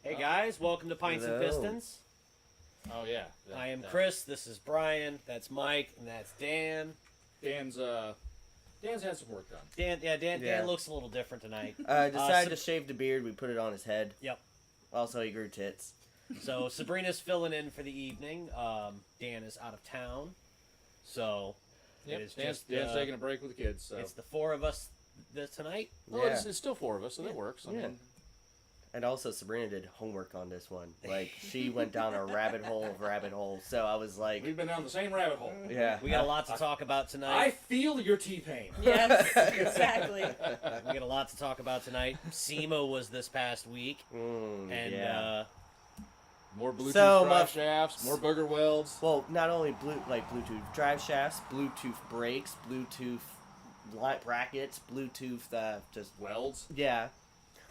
Hey guys, welcome to Pints and Hello. Pistons. Oh yeah. I am Chris. This is Brian. That's Mike, and that's Dan. Dan's had some work done. Dan Yeah. looks a little different tonight. Decided to shave the beard. We put it on his head. Yep. Also, he grew tits. So Sabrina's filling in for the evening. Dan is out of town, so Yep. it is Dan's just taking a break with the kids. So. it's the four of us tonight. Oh, Yeah. it's still four of us, so that works. I Yeah. mean, And also, Sabrina did homework on this one. Like, she went down a rabbit hole of rabbit holes. So I was like, we've been down the same rabbit hole. yeah. We got a lot to talk about I tonight. feel your T-pain. Yes, exactly. We got a lot to talk about tonight. Sema was this past week, and yeah. More Bluetooth So drive much- shafts, more booger welds. Well, not only Bluetooth drive shafts, Bluetooth brakes, Bluetooth light brackets, Bluetooth, just, Welds. yeah.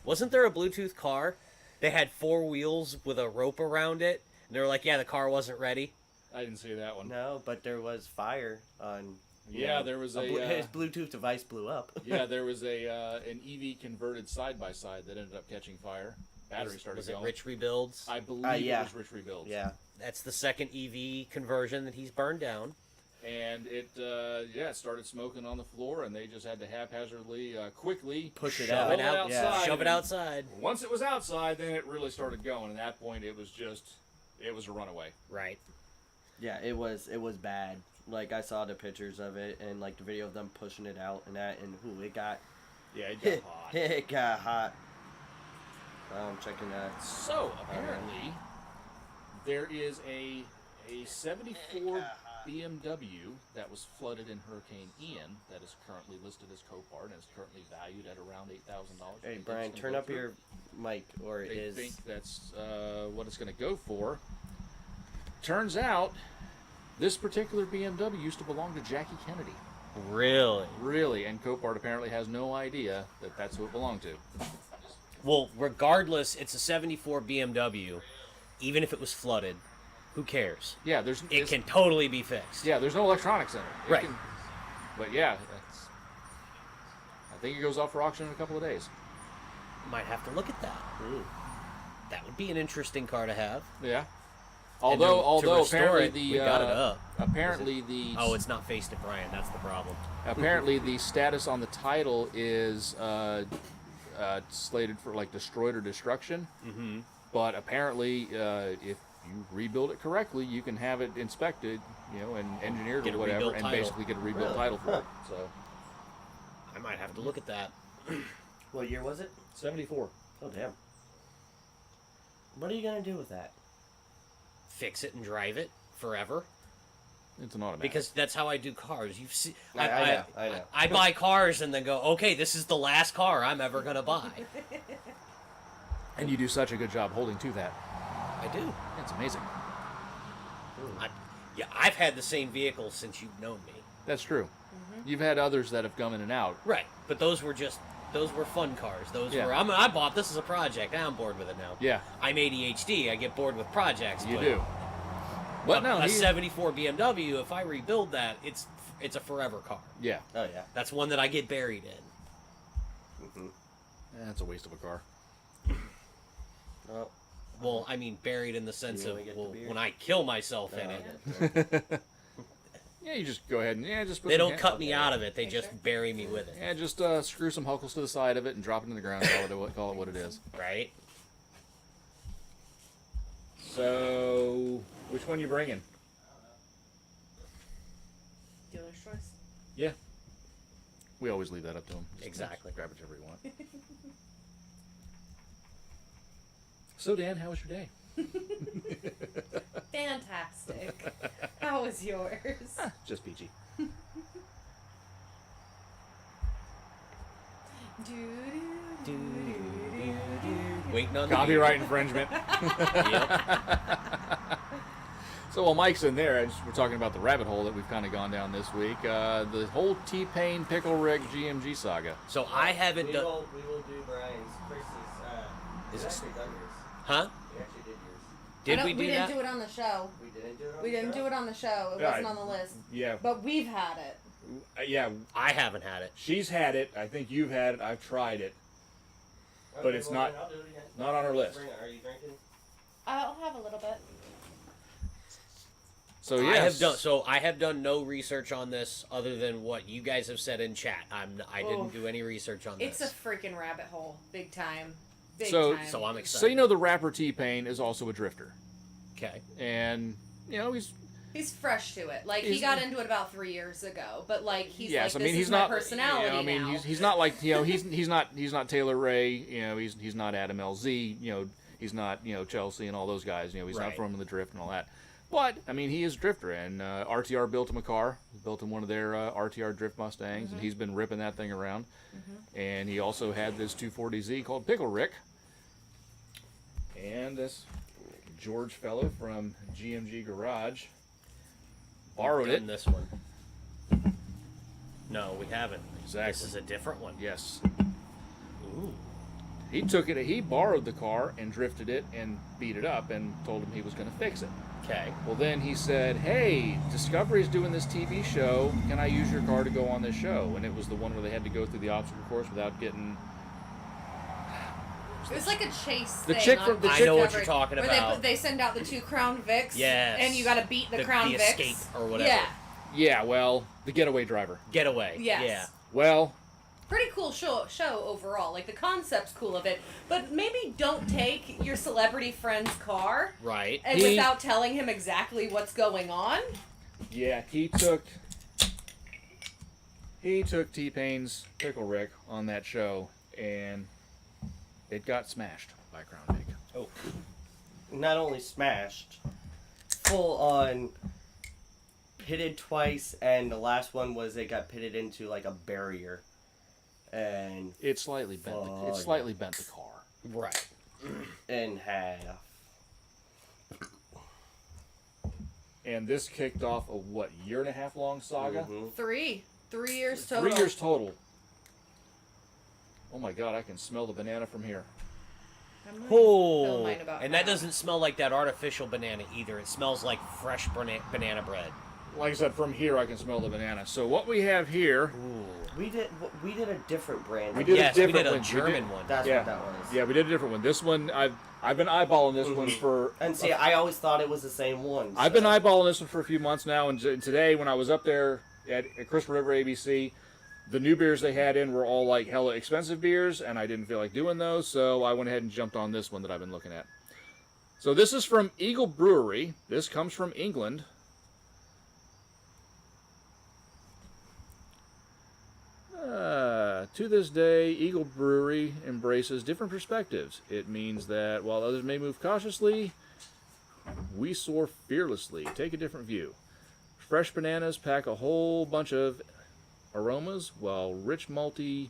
wasn't there a Bluetooth car? They had four wheels with a rope around it, and they were like, "Yeah, the car wasn't ready." I didn't see that one. No, but there was fire on. Yeah, there was his Bluetooth device blew up. yeah, there was an EV converted side by side that ended up catching fire. Battery started Was it going. Rich Rebuilds? I believe yeah. it was Rich Rebuilds. Yeah. That's the second EV conversion that he's burned down. And it started smoking on the floor, and they just had to haphazardly, quickly Push it shove out. it Yeah. outside. Shove it And outside. Once it was outside, then it really started going. At that point, it was a runaway. Right. Yeah, it was bad. Like, I saw the pictures of it and like the video of them pushing it out and that, and it got Yeah, it got hot. it got hot. I'm checking that. So apparently, there is a 74 BMW that was flooded in Hurricane Ian that is currently listed as Copart and is currently valued at around $8,000. Hey Brian, turn up your mic, or it They is. think that's what it's going to go for. Turns out, this particular BMW used to belong to Jackie Kennedy. Really? Really, and Copart apparently has no idea that that's who it belonged to. Well, regardless, it's a 74 BMW. Even if it was flooded, who cares? Yeah, It can totally be fixed. Yeah, there's no electronics in it. Right. But yeah, I think it goes up for auction in a couple of days. Might have to look at that. Ooh. That would be an interesting car to have. Yeah. And to Although restore apparently it, the we got it up. apparently the Oh, it's not faced at Brian. That's the problem. apparently the status on the title is slated for like destroyed or destruction. Mm-hmm. But apparently, if you rebuild it correctly, you can have it inspected, and engineered Get or a whatever, rebuilt and title. basically get a rebuilt Really? title for it. So I might have to look at that. What year was it? 74. Oh damn. What are you gonna do with that? Fix it and drive it forever. It's an automatic. Because that's how I do cars. You see, I know. I buy cars and then go, okay, this is the last car I'm ever gonna buy. and you do such a good job holding to that. I do. It's amazing. I've had the same vehicle since you've known me. That's true. You've had others that have come in and out. Right, but those were fun cars. Those Yeah. were I bought this as a project. Now I'm bored with it now. Yeah, I'm ADHD. I get bored with projects. you but do. But no, a 74 BMW. If I rebuild that, it's a forever car. yeah, Oh yeah. That's one that I get buried in. Mm-hmm. that's a waste of a car. Oh. Well, I mean buried in the sense You of only get the beard? when I kill myself in it. Okay. Yeah, you just go ahead and just put They some don't cut me out of it. They just bury me with it. Yeah, just screw some huckles to the side of it and drop it in the ground. Call it what it is. Right? So, which one you bringing? Dealer's choice. Yeah, we always leave that up to them. Exactly. Grab whichever you want. So, Dan, how was your day? Fantastic. How was yours? Just peachy. Waiting on the Copyright infringement. Yep. So while Mike's in there, we're talking about the rabbit hole that we've kind of gone down this week. The whole T-Pain Pickle Rick GMG saga. So I haven't done. We will do Brian's Chris's. Is this- actually done yours. Huh? We actually did yours. Did we do we that? didn't do it on the show. We didn't do it. On We the didn't show? do it on the show. It Yeah, wasn't on the list. Yeah, But we've had it. yeah. I haven't had it. She's had it. I think you've had it. I've tried it. but it's not on our list. Are you drinking? I'll have a little bit. So yes. I have done no research on this other than what you guys have said in chat. I didn't do any research on It's this. a freaking rabbit hole, big time. So I'm excited. So you know the rapper T-Pain is also a drifter, Okay. and you know He's fresh to it. Like, he He's- got into it about 3 years ago. But, like, he's yes, like, I mean this he's is not my personality you know, I mean now. he's not like he's not Taylor Ray, he's not Adam LZ, he's not Chelsea and all those guys, he's not Right. from the drift and all that. But I mean he is a drifter, and RTR built him a car, built him one of their RTR Drift Mustangs, and he's been ripping that thing around. And he also had this 240Z called Pickle Rick, and this George fellow from GMG Garage borrowed it. Done this one. No, we haven't. Exactly. This is a different one. Yes. Ooh. He took it. He borrowed the car and drifted it and beat it up and told him he was going to fix it. Okay. Well, then he said, "Hey, Discovery's doing this TV show. Can I use your car to go on this show?" And it was the one where they had to go through the obstacle course without getting. It was like a chase The thing chick on from- the I chick- know what Discovery, you're talking where about. they send out the 2 Crown Vics. Yes. And you got to beat the Crown the Vics. escape or whatever. Yeah. Yeah, well, the getaway driver. Getaway. Yes. Yeah. Well, Pretty cool show overall. Like, the concept's cool of it. But maybe don't take your celebrity friend's car Right. and without telling him exactly what's going on. yeah, he took T-Pain's Pickle Rick on that show, and it got smashed by Crown Vic. Oh. Not only smashed, full on pitted twice, and the last one was it got pitted into like a barrier, and It slightly bent. Oh, It slightly bent the car. Right. in half. And this kicked off a what, 1.5 year long saga? Mhm. 3 years total. 3 years total. Oh my god, I can smell the banana from here. I'm not Oh. feeling mine about And that now. doesn't smell like that artificial banana either. It smells like fresh banana bread. Like I said, from here I can smell the banana. So what we have here, Ooh. We did a different brand. We did a Yes, we different did a one. We German did- one. That's yeah. what that was. yeah, we did a different one. This one, I've been eyeballing this one for. And see, I always thought it was the same one. I've been eyeballing this one for a few months now, and today when I was up there at Crystal River ABC, the new beers they had in were all like hella expensive beers, and I didn't feel like doing those, so I went ahead and jumped on this one that I've been looking at. So this is from Eagle Brewery. This comes from England. To this day, Eagle Brewery embraces different perspectives. It means that while others may move cautiously, we soar fearlessly. Take a different view. Fresh bananas pack a whole bunch of aromas, while rich malty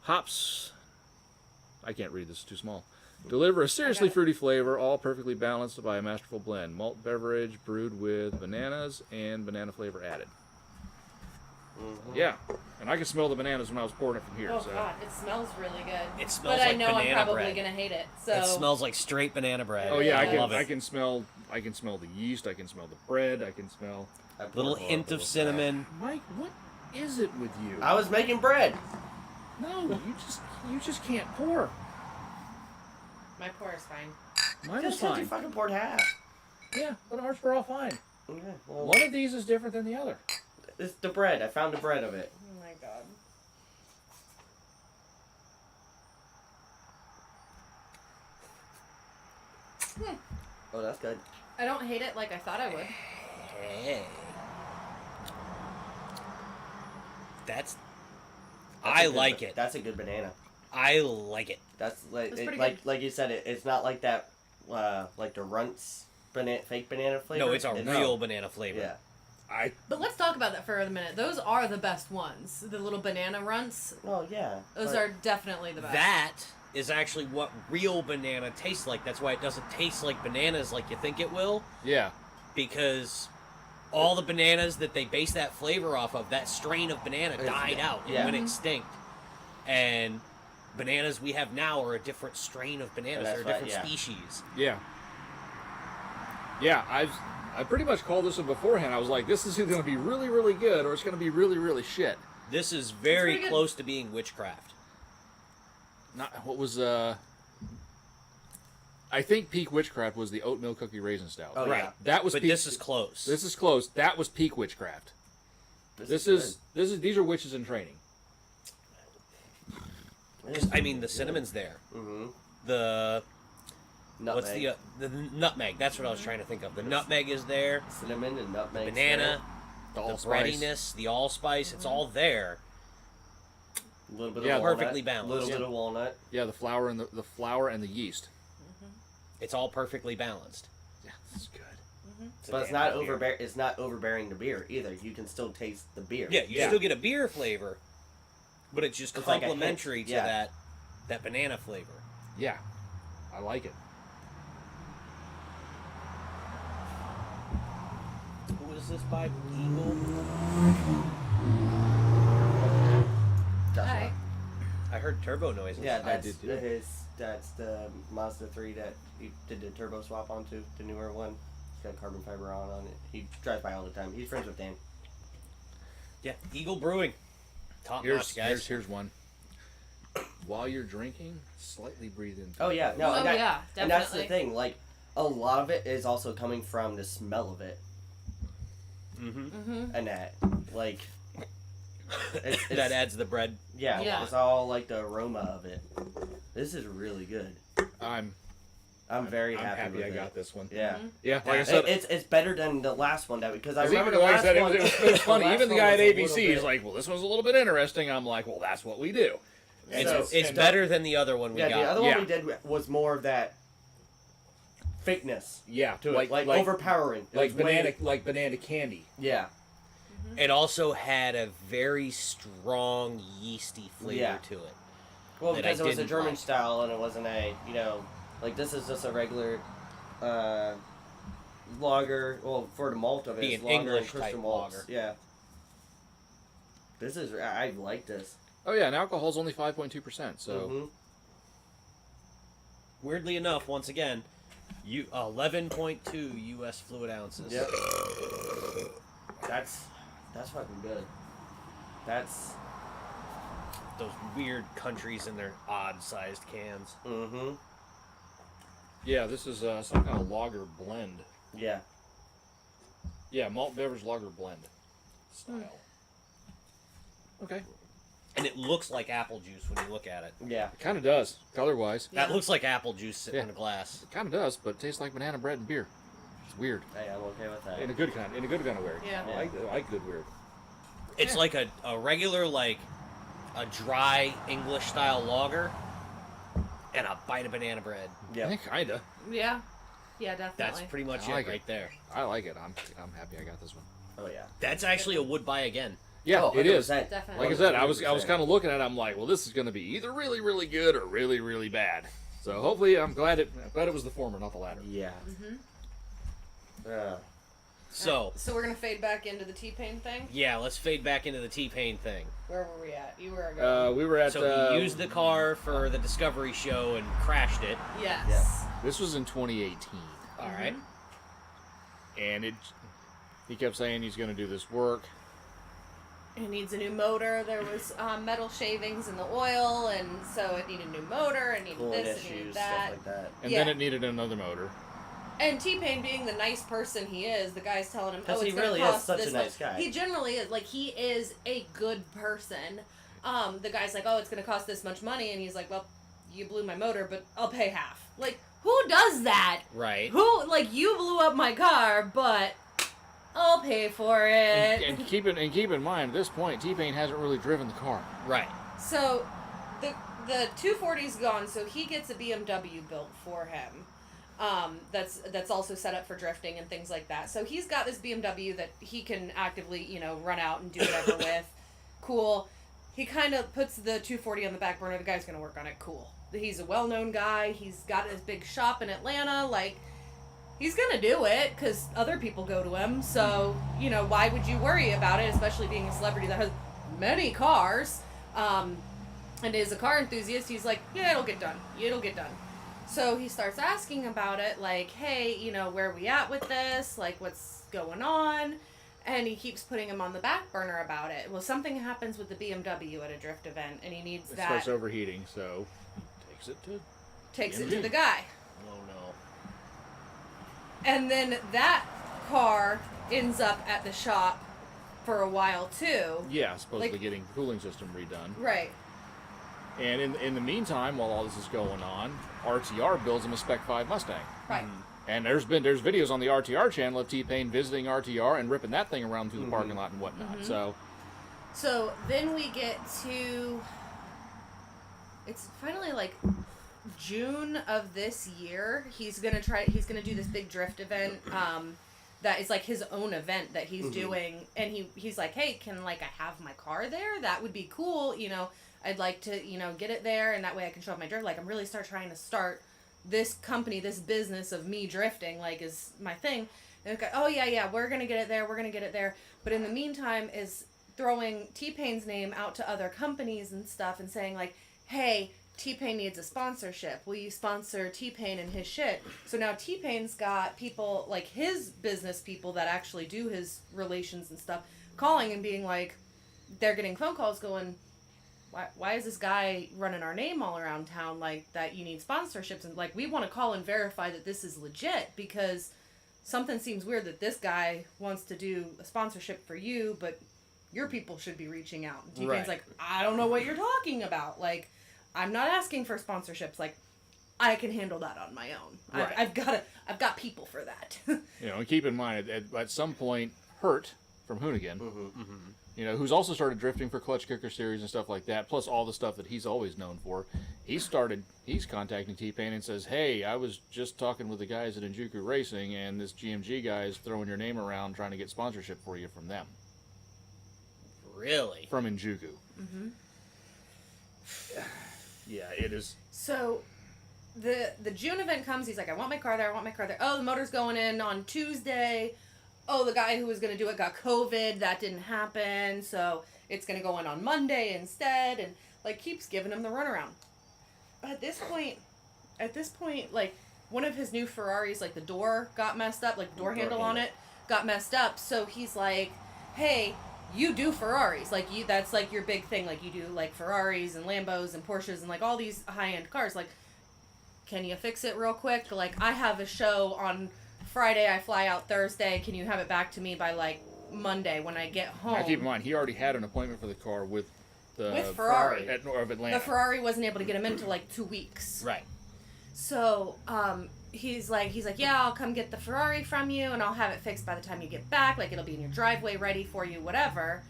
hops, I can't read, this is too small, deliver a seriously fruity flavor, all perfectly balanced by a masterful blend. Malt beverage brewed with bananas and banana flavor added. Yeah, and I can smell the bananas when I was pouring it from here. Oh so. god, it smells really good. It smells but like I know I'm banana probably bread. gonna hate it. So It smells like straight banana bread. Oh yeah, I love it. I can smell the yeast. I can smell the bread. I can smell. I poured Little more hint a of little cinnamon. Mike, what is it with you? bit. I was making bread. No, you just can't pour. my pour is fine. Mine is Just because you fine. fucking poured half. Yeah, but ours were all fine. Okay, well, One of these is different than the other. it's the bread. I found the bread of it. Oh my god. Oh, that's good. I don't hate it like I thought I would. Hey. That's I a good like ba- it. That's a good banana. I like it. That's like That's it, pretty like good. like you said. It's not like that. Like the Runts fake banana flavor. No, it's a real banana flavor. Yeah. But let's talk about that for a minute. Those are the best ones. The little banana runts. Oh yeah. Those but- are definitely the best. That is actually what real banana tastes like. That's why it doesn't taste like bananas like you think it will, Yeah. because all the bananas that they base that flavor off of, that strain of banana died out and Yeah. went extinct. And bananas we have now are a different strain of bananas. That's They're a right, different yeah. species. Yeah. Yeah, I pretty much called this one beforehand. I was like, this is either going to be really, really good or it's going to be really, really shit. This is very pretty good. close to being witchcraft. not what was I think peak witchcraft was the oatmeal cookie raisin stout. Oh, Right. yeah. That was But peak, this is close. This is close. That was peak witchcraft. These are witches in training. I mean, the cinnamon's there. Mm-hmm. The Nutmeg. what's the nutmeg? That's what I was trying to think of. The nutmeg is there. Cinnamon and nutmeg. Banana, The the allspice. breadiness, the allspice. It's all there. A little bit Yeah, of walnut. perfectly balanced. Little Yeah. bit of walnut. Yeah, the flour and the flour and the yeast. It's all perfectly balanced. Yeah, that's good. But it's not It's not overbearing the beer either. You can still taste the beer. Yeah, you still get a beer flavor, but it's just It's like a hint. complementary to Yeah. that banana flavor. Yeah, I like it. Who is this by? Eagle? Hi. I heard turbo noises. Yeah, I that's did too. That's the Mazda 3 that he did the turbo swap onto, the newer one. It's got carbon fiber on it. He drives by all the time. He's friends with Dan. Yeah, Eagle Brewing. Top Here's notch, guys. here's one. While you're drinking, slightly breathe in. Oh yeah, no, Oh, and, that, yeah, and that's the definitely. thing. Like, a lot of it is also coming from the smell of it, Mm-hmm. and that, like, it's, That adds the bread. yeah, Yeah. it's all like the aroma of it. This is really good. I'm I'm happy happy with I it. got this one. Yeah. Yeah, like I said, It's better than the last one because I Because remember even the like I last said, one. it was funny. last Even the one guy at was a little ABC is bit- like, "Well, this one's a little bit interesting." I'm like, "Well, that's what we do." It's, So- it's and better than the other one we yeah, got. the other Yeah. one we did was more of that fakeness Yeah, to it, like overpowering. It like was way- banana candy. Yeah, It also had a very strong yeasty flavor Yeah. to it. well, that because I it was a didn't German like. style and it wasn't a like this is just a regular lager. Well, for the malt of it, Be it's an lager English and crystal type malts. lager. Yeah. This is I like this. Oh yeah, and alcohol's only 5.2%. So Mhm. Weirdly enough, once again, 11.2 U.S. fluid ounces. Yep. That's fucking good. That's Those weird countries and their odd-sized cans. mm-hmm. yeah, this is some kind of lager blend. Yeah. Yeah, malt beverage lager blend style. Okay, And it looks like apple juice when you look at it. Yeah. it kind of does color wise. Yeah. That looks like apple juice sitting Yeah. in a glass. It kind of does, but it tastes like banana bread and beer. It's weird. Hey, I'm okay with that. In a good kind of weird. Yeah. I like good weird. It's Yeah. like a regular, like, a dry English-style lager and a bite of banana bread. Yeah. Yeah, kinda. Yeah. Yeah, definitely. That's pretty much I like it right it. there. I like it. I'm happy I got this one. Oh yeah. That's actually a would buy again. Yeah, Oh, it is. 100%. Definitely. Like I said, I was 100%. kind of looking at it. I'm like, well, this is going to be either really, really good or really, really bad. So hopefully, I'm glad it was the former, not the latter. Yeah. So, So we're gonna fade back into the T-Pain thing. yeah, let's fade back into the T-Pain thing. Where were we at? You were going. We were at. So he used the car for the Discovery show and crashed it. Yes. This was in 2018, All right. and he kept saying he's going to do this work. It needs a new motor. There was metal shavings in the oil, and so it needed a new motor. It needed Coolant this. It needed issues, that. stuff like that. And Yeah. then it needed another motor. And T-Pain, being the nice person he is, the guy's telling him, Because "Oh, he it's gonna really is cost such a this nice much." guy. He generally is. Like, he is a good person. The guy's like, "Oh, it's gonna cost this much money," and he's like, "Well, you blew my motor, but I'll pay half." Like, who does that? Right. Who, like, you blew up my car, but I'll pay for it. And keep in mind, at this point, T-Pain hasn't really driven the car. Right. So, the 240's gone, so he gets a BMW built for him. That's also set up for drifting and things like that. So he's got this BMW that he can actively, run out and do whatever with. Cool. He kind of puts the 240 on the back burner. The guy's gonna work on it. Cool. He's a well-known guy. He's got his big shop in Atlanta. Like, he's gonna do it because other people go to him. So, why would you worry about it? Especially being a celebrity that has many cars, and is a car enthusiast. He's like, yeah, it'll get done. It'll get done. So he starts asking about it, like, hey, where are we at with this? Like, what's going on? And he keeps putting him on the back burner about it. Well, something happens with the BMW at a drift event, and he needs It that. starts overheating, so takes it to the guy. Oh no. And then that car ends up at the shop for a while too. Yeah, supposedly getting the cooling system redone. Right. And in the meantime, while all this is going on, RTR builds him a Spec 5 Mustang. Right. And there's videos on the RTR channel of T-Pain visiting RTR and ripping that thing around through the parking lot and whatnot. So then we get to, it's finally like June of this year. He's gonna do this big drift event. That is like his own event that he's doing, and he's like, hey, can like I have my car there? That would be cool. You know, I'd like to get it there, and that way I can show off my drift. Like I'm really trying to start this company, this business of me drifting, like, is my thing. And okay, oh yeah, we're gonna get it there. But in the meantime, is throwing T-Pain's name out to other companies and stuff, and saying like, hey, T-Pain needs a sponsorship. Will you sponsor T-Pain and his shit? So now T-Pain's got people, like his business people that actually do his relations and stuff, calling and being like, they're getting phone calls going, why is this guy running our name all around town, like, that you need sponsorships? And, like, we want to call and verify that this is legit, because something seems weird that this guy wants to do a sponsorship for you, but your people should be reaching out. And T-Pain's like, I don't know what you're talking about. Like, I'm not asking for sponsorships. Like, I can handle that on my own. Right. I've got people for that. And keep in mind, at some point, Hurt from Hoonigan, who's also started drifting for Clutch Kicker Series and stuff like that, plus all the stuff that he's always known for, he's contacting T-Pain and says, hey, I was just talking with the guys at Injuku Racing, and this GMG guy is throwing your name around trying to get sponsorship for you from them. Really? From Injuku. Yeah, it is. So the June event comes, he's like, I want my car there. Oh, the motor's going in on Tuesday. Oh, the guy who was going to do it got COVID. That didn't happen. So it's going to go in on Monday instead. And, like, keeps giving him the runaround. At this point, like, one of his new Ferraris, like, the door got messed up. Like, the door handle on it got messed up. So he's like, hey, you do Ferraris. Like, that's, like, your big thing. Like, you do, like, Ferraris and Lambos and Porsches and, like, all these high-end cars. Like, can you fix it real quick? Like, I have a show on Friday, I fly out Thursday. Can you have it back to me by, like, Monday when I get home? Now, keep in mind, he already had an appointment for the car with Ferrari at North of Atlanta. The Ferrari wasn't able to get him into, like, 2 weeks. Right. So, he's like, yeah, I'll come get the Ferrari from you, and I'll have it fixed by the time you get back. Like, it'll be in your driveway ready for you, whatever.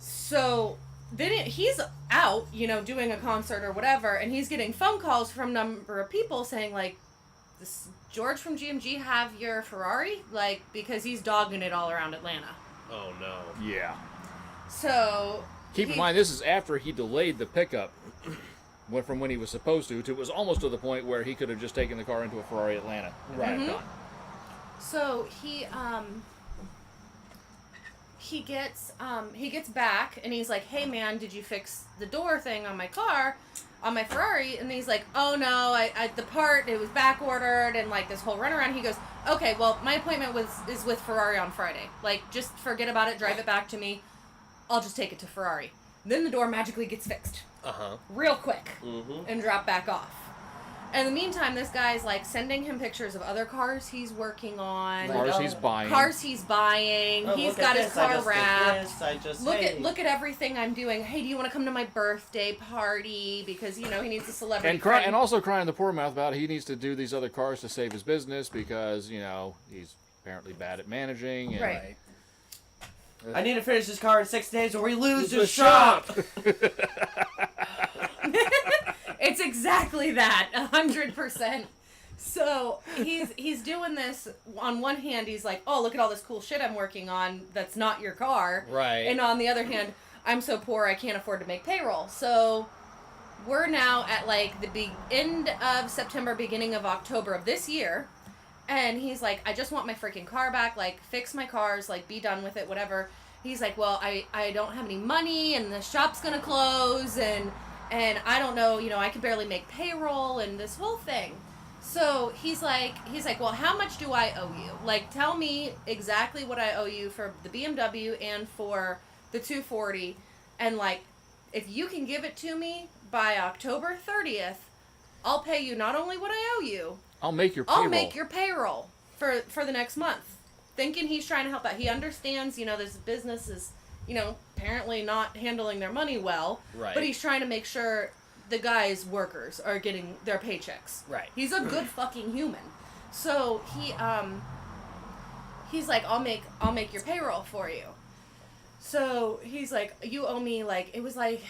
So then he's out, doing a concert or whatever, and he's getting phone calls from a number of people saying, like, this George from GMG have your Ferrari? Like, because he's dogging it all around Atlanta. Oh, no. Yeah. So Keep in mind, this is after he delayed the pickup from when he was supposed to. It was almost to the point where he could have just taken the car into a Ferrari Atlanta. Right. Done. So he gets back and he's like, hey man, did you fix the door thing on my car, on my Ferrari? And he's like, oh no, the part, it was back ordered, and like this whole runaround. He goes, okay, well my appointment is with Ferrari on Friday. Like, just forget about it, drive it back to me. I'll just take it to Ferrari. Then the door magically gets fixed. Real quick. And drop back off. In the meantime, this guy's like sending him pictures of other cars he's working on. Cars he's buying. Oh, he's got his car wrapped. Look Look at everything I'm doing. Hey, do you want to come to my birthday party? Because, he needs a celebrity and friend. And also crying the poor mouth about he needs to do these other cars to save his business because, he's apparently bad at managing. And Right. I need to finish this car in 6 days or we lose the shop. It's exactly that, 100%. So he's doing this. On one hand, he's like, oh, look at all this cool shit I'm working on that's not your car. Right. And on the other hand, I'm so poor I can't afford to make payroll. So we're now at like the end of September, beginning of October of this year. And he's like, I just want my freaking car back. Like, fix my cars. Like, be done with it, whatever. He's like, well, I don't have any money, and the shop's going to close, and I don't know, I can barely make payroll, and this whole thing. So he's like, well, how much do I owe you? Like, tell me exactly what I owe you for the BMW and for the 240, and like, if you can give it to me by October 30th, I'll pay you not only what I owe you, I'll make your payroll. I'll make your payroll for the next month. Thinking he's trying to help out. He understands, this business is, apparently not handling their money well. Right. But he's trying to make sure the guy's workers are getting their paychecks. Right. He's a good fucking human. So he's like, I'll make your payroll for you. So he's like, you owe me it was like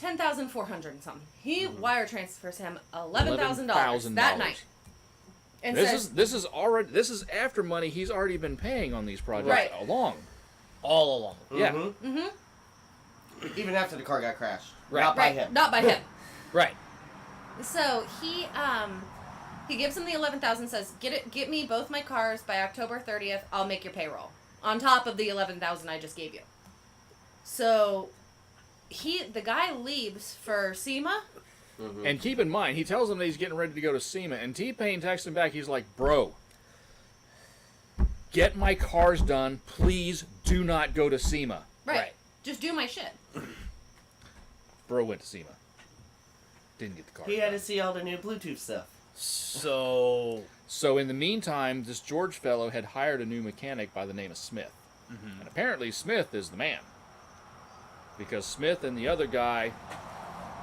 $10,400 and something. He wire transfers him $11,000 that night. And This is after money he's already been paying on these projects Right. All along. Yeah. Mm-hmm. Even after the car got crashed. Right. Not by him. Not by him. Right. So he gives him the $11,000, says, get me both my cars by October 30th, I'll make your payroll. On top of the $11,000 I just gave you. So the guy leaves for Sema. Mm-hmm. And keep in mind, he tells him that he's getting ready to go to Sema, and T-Pain texts him back, he's like, bro, get my cars done, please do not go to Sema. Right. Just do my shit. Bro went to Sema. Didn't get the car. He had to see all the new Bluetooth stuff. So in the meantime, this George fellow had hired a new mechanic by the name of Smith. Mm-hmm. And apparently Smith is the man. Because Smith and the other guy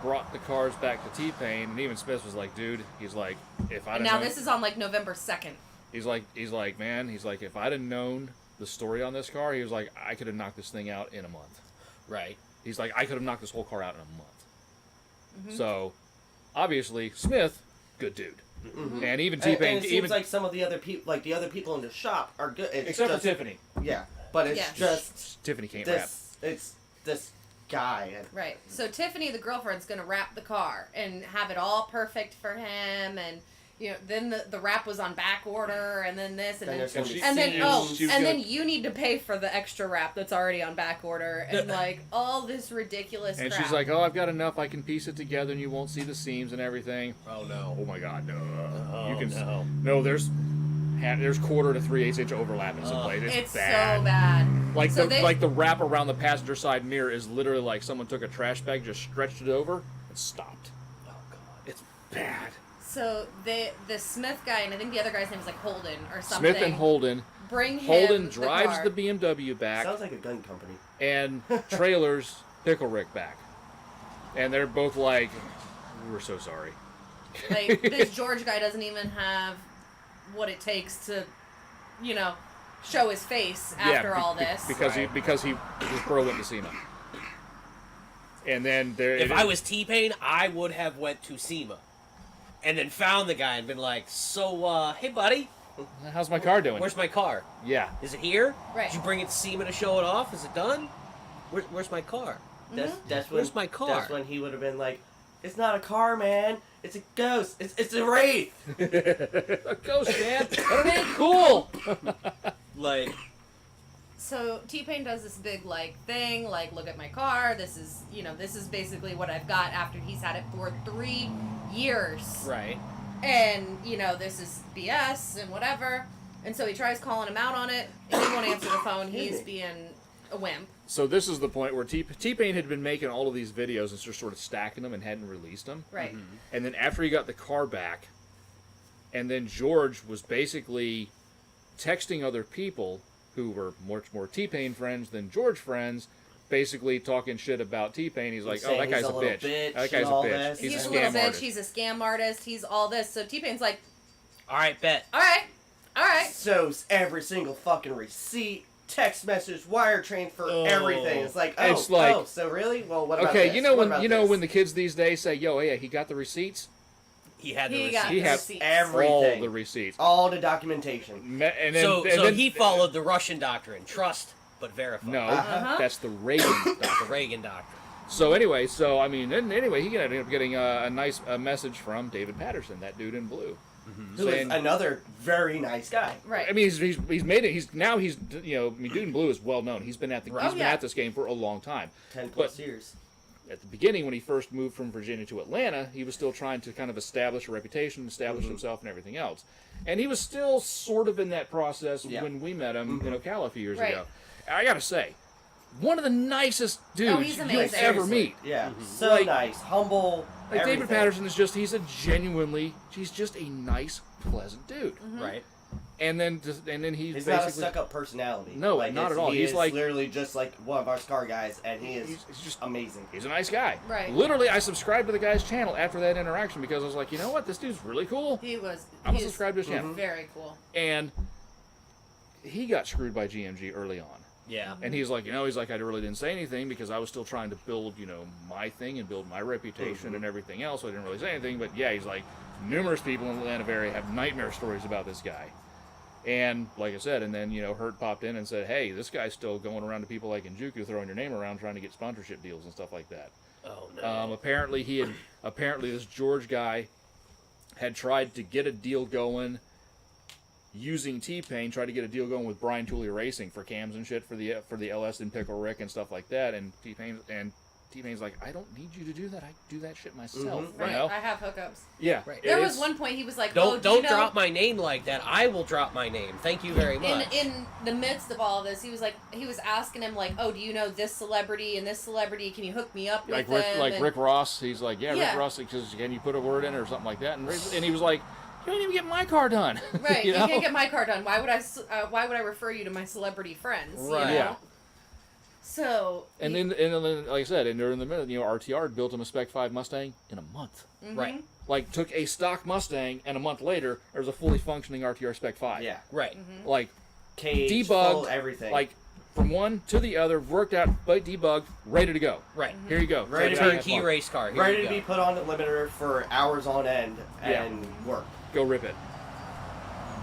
brought the cars back to T-Pain, and even Smith was like, dude, he's like, if I'd And now this is on November 2nd. He's like, man, he's like, if I'd have known the story on this car, he was like, I could have knocked this thing out in a month. Right. He's like, I could have knocked this whole car out in a month. Mm-hmm. So, obviously, Smith, good dude. Mm-hmm. And even And T-Pain, it seems like some of the other people, the other people in the shop are good. It's except just, for Tiffany. Yeah, but it's Yeah. just Tiffany can't rap. it's this guy. Right. So Tiffany, the girlfriend's gonna wrap the car and have it all perfect for him, and then the wrap was on back order, and then this, and Then then there's gonna be and then seams. then you need to pay for the extra wrap that's already on back order, and all this ridiculous And crap. she's like, oh, I've got enough, I can piece it together, and you won't see the seams and everything. Oh no. Oh my God, no. Oh, You can no. No, there's quarter to 3/8 inch overlap in some places. it's bad. so bad. Like So the wrap around the passenger side mirror is literally like someone took a trash bag, just stretched it over, and stopped. Oh god. It's bad. So the Smith guy, and I think the other guy's name is like Holden or something. Smith and Holden. Bring him Holden the drives car. the BMW back, Sounds like a gun company. and trailers Pickle Rick back. And they're both like, we're so sorry. Like, this George guy doesn't even have what it takes to, show his face after all this. Because his bro went to Sema. And then there. If I was T-Pain, I would have went to Sema. And then found the guy and been like, so, hey buddy, how's my car doing? where's my car? Yeah. Is it here? Right. Did you bring it to Sema to show it off? Is it done? Where's my car? That's when. Where's my car? That's when he would have been like, "It's not a car, man. It's a ghost. It's a wraith." A ghost, man. That ain't cool. Like, So T-Pain does this big thing, look at my car. This is basically what I've got after he's had it for 3 years. right. And this is BS and whatever. And so he tries calling him out on it, and he won't answer the phone. He's being a wimp. So this is the point where T-Pain had been making all of these videos and just sort of stacking them and hadn't released them. Right. And then after he got the car back, and then George was basically texting other people who were much more T-Pain friends than George friends, basically talking shit about T-Pain. He's like, oh, that saying guy's he's a a little bitch. bitch That guy's and a all bitch. this. He's He's a a little scam bitch. artist. He's a scam artist. He's all this. So T-Pain's like, All right, bet. all right. So every single fucking receipt, text message, wire transfer, everything. It's like, so really? Well, what about Okay, this? you know What when about you know this? when the kids these days say, "Yo, yeah, he got the receipts." He had the He receipt. got He the has receipts. everything. all the receipts. all the documentation. And then, So and then, he followed the Russian doctrine: trust but verify. No, Uh-huh. that's the Reagan The doctrine. Reagan doctrine. So anyway, he ended up getting a nice message from David Patterson, that dude in blue. Who is saying- another very nice guy. Right. I mean, he's made it. Dude in Blue is well known. He's been at the Oh, yeah. this game for a long time. 10+ years. at the beginning, when he first moved from Virginia to Atlanta, he was still trying to kind of establish a reputation, establish himself, and everything else. And he was still sort of in that process when we met him in Ocala a few years ago. And I gotta say, one of the nicest dudes he's you'll amazing. ever meet. Yeah, so nice, humble. Like everything. David Patterson is just, he's just a nice, pleasant dude. Right. And then he's He's basically not a stuck-up personality. No, like, not at all. He's He's like literally just like one of our Scar guys, and he's just amazing. He's a nice guy. Right. Literally, I subscribed to the guy's channel after that interaction because I was like, you know what, this dude's really cool. He was. I'm gonna subscribe to his channel. Very cool. And he got screwed by GMG early on. Yeah. And he's like, I really didn't say anything because I was still trying to build, my thing and build my reputation and everything else. So I didn't really say anything. But yeah, he's like, numerous people in the Atlanta area have nightmare stories about this guy. And like I said, and then, Hurt popped in and said, hey, this guy's still going around to people like in Juku throwing your name around trying to get sponsorship deals and stuff like that. Oh, no. Apparently this George guy had tried to get a deal going using T-Pain, tried to get a deal going with Brian Tooley Racing for cams and shit for the LS and Pickle Rick and stuff like that. And T-Pain's like, I don't need you to do that. I do that shit myself. Right. You know? I have hookups. Yeah. Right. There was one point he was like, Don't you know, drop my name like that. I will drop my name. Thank you very much. In the midst of all of this, he was asking him like, oh, do you know this celebrity and this celebrity? Can you hook me up with them? Rick Ross. He's like, Yeah. Rick Ross. Because can you put a word in or something like that? And he was like, you don't even get my car done. Right. you You know? can't get my car done. Why would I refer you to my celebrity friends? Right. You know? Yeah. So. And then, like I said, and during the minute, RTR built him a Spec 5 Mustang in a month. Right. Like, took a stock Mustang, and a month later, there was a fully functioning RTR Spec 5. Yeah, Right. Like, cage, debugged, full, everything. like, from one to the other, worked out, but debugged, ready to go. Right. Here you go. Ready to Turnkey race car. Here ready we to go. be put on the limiter for hours on end and work. Go rip it.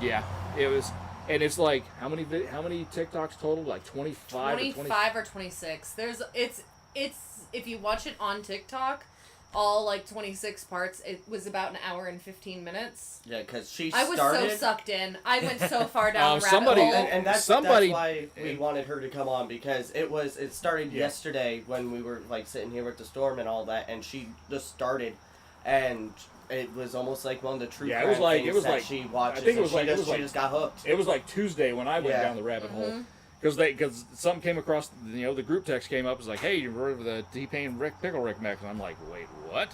Yeah, it was, and it's like, how many TikToks total? Like 25 25 or 26. It's if you watch it on TikTok, all like 26 parts. It was about an hour and 15 minutes. Yeah, because I was so sucked in. I went so far down rabbit somebody- hole. And that's Somebody- why we wanted her to come on, because it started yesterday when we were like sitting here with the storm and all that, and she just started, and it was almost like one of the true crime things that she watches. I think and she just got hooked. It was like Tuesday when I went Yeah. down the rabbit hole. Because something came across, the group text came up. It was like, hey, you heard of the T-Pain Pickle Rick mech? And I'm like, wait, what?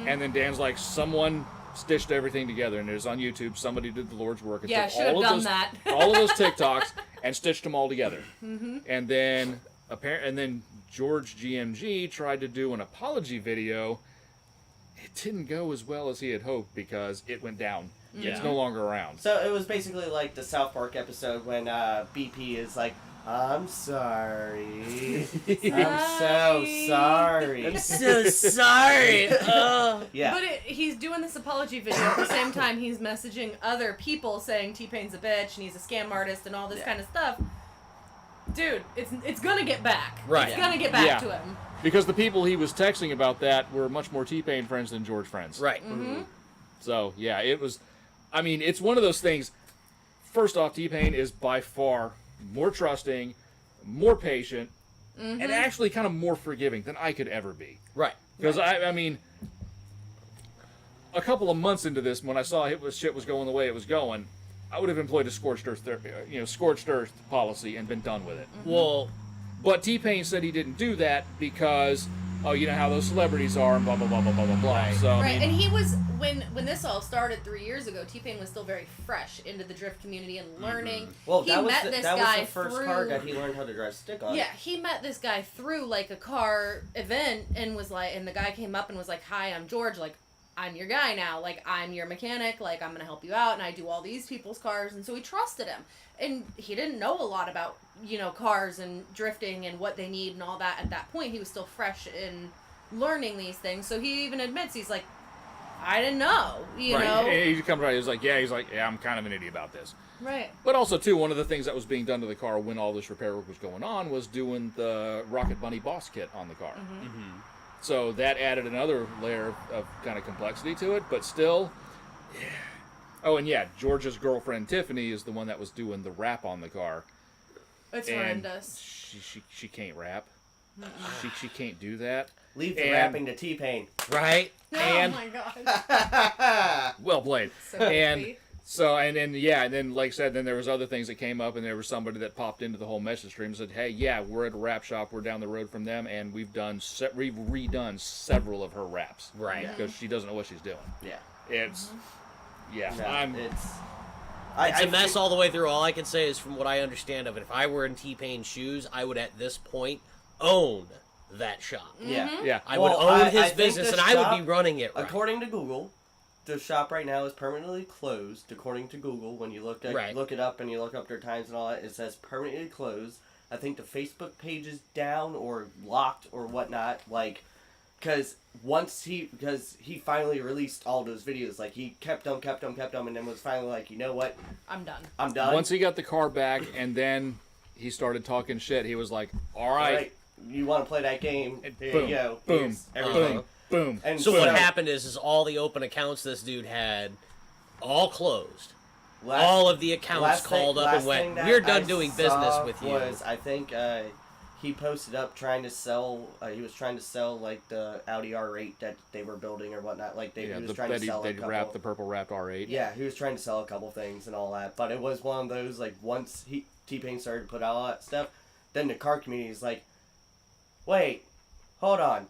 And then Dan's like, someone stitched everything together, and it was on YouTube. Somebody did the Lord's work and Yeah, took should have all of done those, that. all of those TikToks and stitched them all together. And then George GMG tried to do an apology video. It didn't go as well as he had hoped because it went down. Yeah. It's no longer around. So it was basically like the South Park episode when BP is like, I'm sorry. I'm so sorry. I'm so sorry. Yeah. But he's doing this apology video at the same time he's messaging other people saying T-Pain's a bitch and he's a scam artist and all this kind of stuff. Dude, it's gonna get back. Right. It's gonna get back to him. Because the people he was texting about that were much more T-Pain friends than George friends. Right. So, yeah, it was... I mean, it's one of those things... First off, T-Pain is by far more trusting, more patient, and actually kind of more forgiving than I could ever be. Right. Because, I mean... A couple of months into this, when I saw shit was going the way it was going, I would have employed a scorched earth policy and been done with it. Well, But T-Pain said he didn't do that because, you know how those celebrities are and blah, blah, blah, blah, blah, blah, blah. Right. So, Right, I mean, and he was when this all started 3 years ago. T-Pain was still very fresh into the drift community and learning. Well, he that was met the, this that guy was the first through, car that he learned how to drive stick on. Yeah, he met this guy through like a car event and was like, and the guy came up and was like, "Hi, I'm George. Like, I'm your guy now. Like, I'm your mechanic. Like, I'm gonna help you out, and I do all these people's cars." And so he trusted him, and he didn't know a lot about cars and drifting and what they need and all that at that point. He was still fresh in learning these things, so he even admits he's like, I didn't know, you know. He comes right. He's like, yeah, I'm kind of an idiot about this. Right. But also, too, one of the things that was being done to the car when all this repair work was going on was doing the Rocket Bunny Boss kit on the car. So that added another layer of kind of complexity to it, but still, yeah. Oh, and yeah, George's girlfriend Tiffany is the one that was doing the rap on the car. It's And horrendous. She can't rap. She can't do that. Leave the rapping to T-Pain. Right? Oh my god. Well played. So And goofy. so, and then like I said, then there was other things that came up, and there was somebody that popped into the whole message stream and said, hey, yeah, we're at a rap shop, we're down the road from them, and we've redone several of her raps. Right. Because she doesn't know what she's doing. Yeah. It's, yeah. No, It's a mess all the way through. All I can say is, from what I understand of it, if I were in T-Pain's shoes, I would at this point own that shop. Yeah. Yeah. I would own his think business, the and I would be shop, running it right. According to Google, the shop right now is permanently closed. According to Google, when you look it up and you look up their times and all that, it says permanently closed. I think the Facebook page is down or locked or whatnot. Like, because he finally released all those videos. Like, he kept them, and then was finally like, you know what? I'm done. I'm done. Once he got the car back, and then he started talking shit, he was like, all right. You want to play that game? Here Boom, you go. boom, Here's everything. boom. And So what happened is all the open accounts this dude had, all closed. All of the accounts called up and went, we're done doing business with you. I think he posted up trying to sell, he was trying to sell like the Audi R8 that they were building or whatnot. Like he was trying to sell a couple. The purple wrapped R8. Yeah, he was trying to sell a couple things and all that. But it was one of those, like, once T-Pain started to put out all that stuff, then the car community is like, wait, hold on.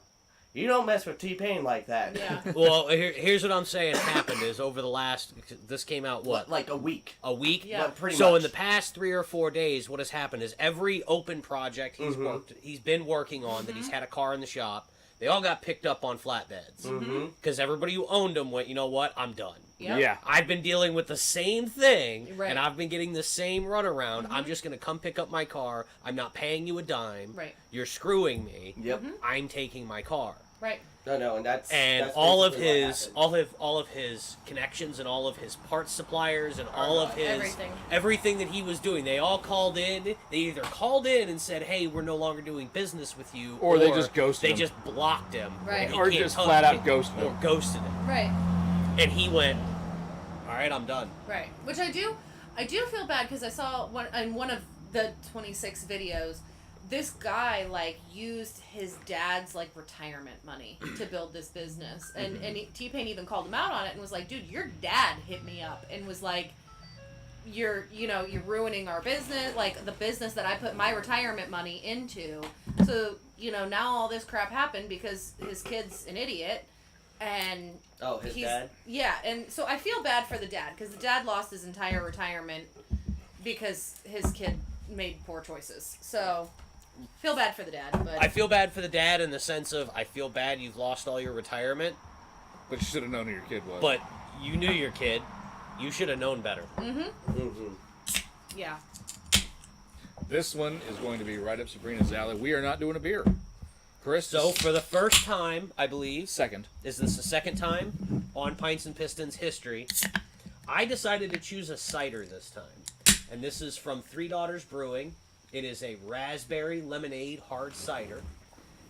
You don't mess with T-Pain like that. Yeah. Well, here's what I'm saying happened is over the last, this came out what? Like a week. A week? Yeah. Pretty So much. in the past 3 or 4 days, what has happened is every open project he's been working on that he's had a car in the shop, they all got picked up on flatbeds. Because everybody who owned them went, you know what, I'm done. Yep. Yeah. I've been dealing with the same thing, Right. and I've been getting the same runaround. I'm just going to come pick up my car. I'm not paying you a dime. Right. You're screwing me. Yep. I'm taking my car. Right. No, and that's All of basically what his happened. all of his connections and all of his parts suppliers and all of his Everything. that he was doing, they all called in. They either called in and said, "Hey, we're no longer doing business with you," Or they just ghosted They him. just blocked him, Right. He Or can't just touch flat out it, ghosted or him. ghosted him. Right. And he went, "All right, I'm done." Right. Which I do feel bad because I saw one of the 26 videos, this guy like used his dad's like retirement money to build this business, and T-Pain even called him out on it and was like, "Dude, your dad hit me up and was like, you're ruining our business, like the business that I put my retirement money into. So now all this crap happened because his kid's an idiot." And his dad? Yeah, and so I feel bad for the dad because the dad lost his entire retirement because his kid made poor choices. So feel bad for the dad, but I feel bad for the dad in the sense of I feel bad you've lost all your retirement, But you should have known who your kid was. but you knew your kid. You should have known better. yeah. This one is going to be right up Sabrina's alley. We are not doing a beer. Chris, So for the first time, I believe, second. is this the second time on Pints and Pistons history, I decided to choose a cider this time. And this is from Three Daughters Brewing. It is a raspberry lemonade hard cider.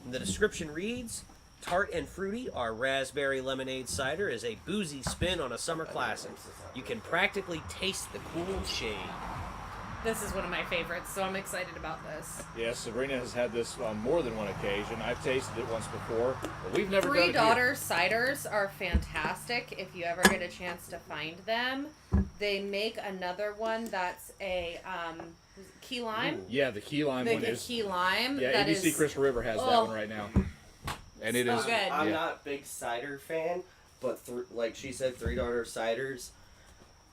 And the description reads, tart and fruity, our raspberry lemonade cider is a boozy spin on a summer classic. You can practically taste the cool shade. This is one of my favorites, so I'm excited about this. Yes, Sabrina has had this on more than one occasion. I've tasted it once before, but we've never done it Three here. Daughters ciders are fantastic if you ever get a chance to find them. They make another one that's a key lime. Yeah, the key lime They one get is. key lime. Yeah, that ABC is, Chris River has that one right now, and it So is. good. I'm yeah. not a big cider fan, but like she said, Three Daughters ciders,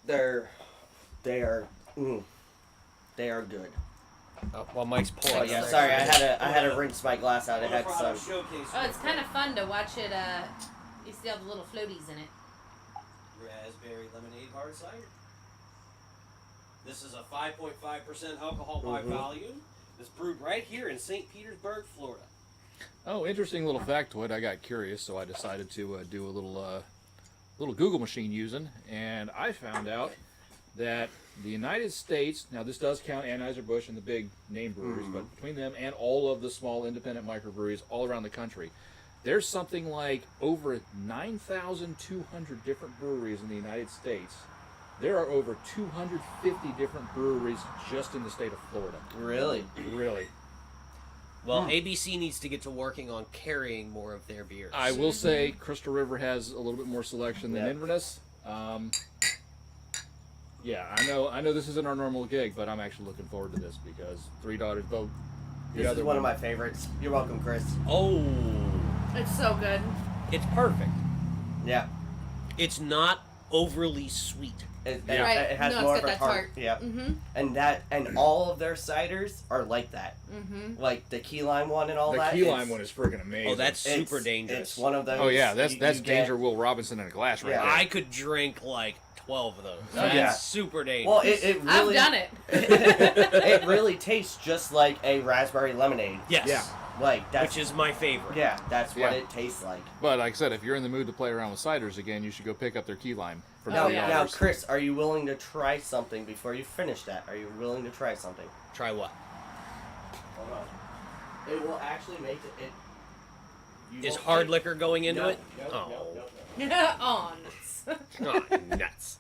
they are good. While Mike's pouring. Oh yeah, sorry, I had to rinse my glass out. It had some. Oh, it's kind of fun to watch it. You see all the little floaties in it. Raspberry lemonade hard cider. This is a 5.5% alcohol by volume. It's brewed right here in St. Petersburg, Florida. Oh, interesting little factoid. I got curious, so I decided to do a little Google machine using, and I found out that the United States, now this does count Anheuser-Busch and the big name breweries, but between them and all of the small independent microbreweries all around the country, there's something like over 9,200 different breweries in the United States. There are over 250 different breweries just in the state of Florida. Really? Really. Well, ABC needs to get to working on carrying more of their beers. I will say Crystal River has a little bit more selection than Inverness. Yeah, I know this isn't our normal gig, but I'm actually looking forward to this because Three Daughters both. This is one of my favorites. You're welcome, Chris. Oh. It's so good. It's perfect. Yeah. It's not overly sweet. It No, has it's more got of a that tart. tart. Yeah. Mm-hmm. And all of their ciders are like that. Mm-hmm. Like the key lime one and all The that. key lime one is freaking amazing. Oh, that's super dangerous. It's one of those. Oh yeah, that's you Danger get- Will Robinson in a glass right Yeah. there. I could drink like 12 of those. Oh, That's yeah. super dangerous. Well, it really. I've done it. It really tastes just like a raspberry lemonade. yes. Yeah. Like that's Which is my favorite. yeah, that's what Yeah. it tastes like. But like I said, if you're in the mood to play around with ciders again, you should go pick up their key lime for Now, Oh, yeah. now, Chris, are you willing to try something before you finish that? Are you willing to try something? Try what? Hold on. It will actually make it. You Is won't hard think- liquor going into No, it? no, Oh. no, no. Oh, nuts. Oh, nuts.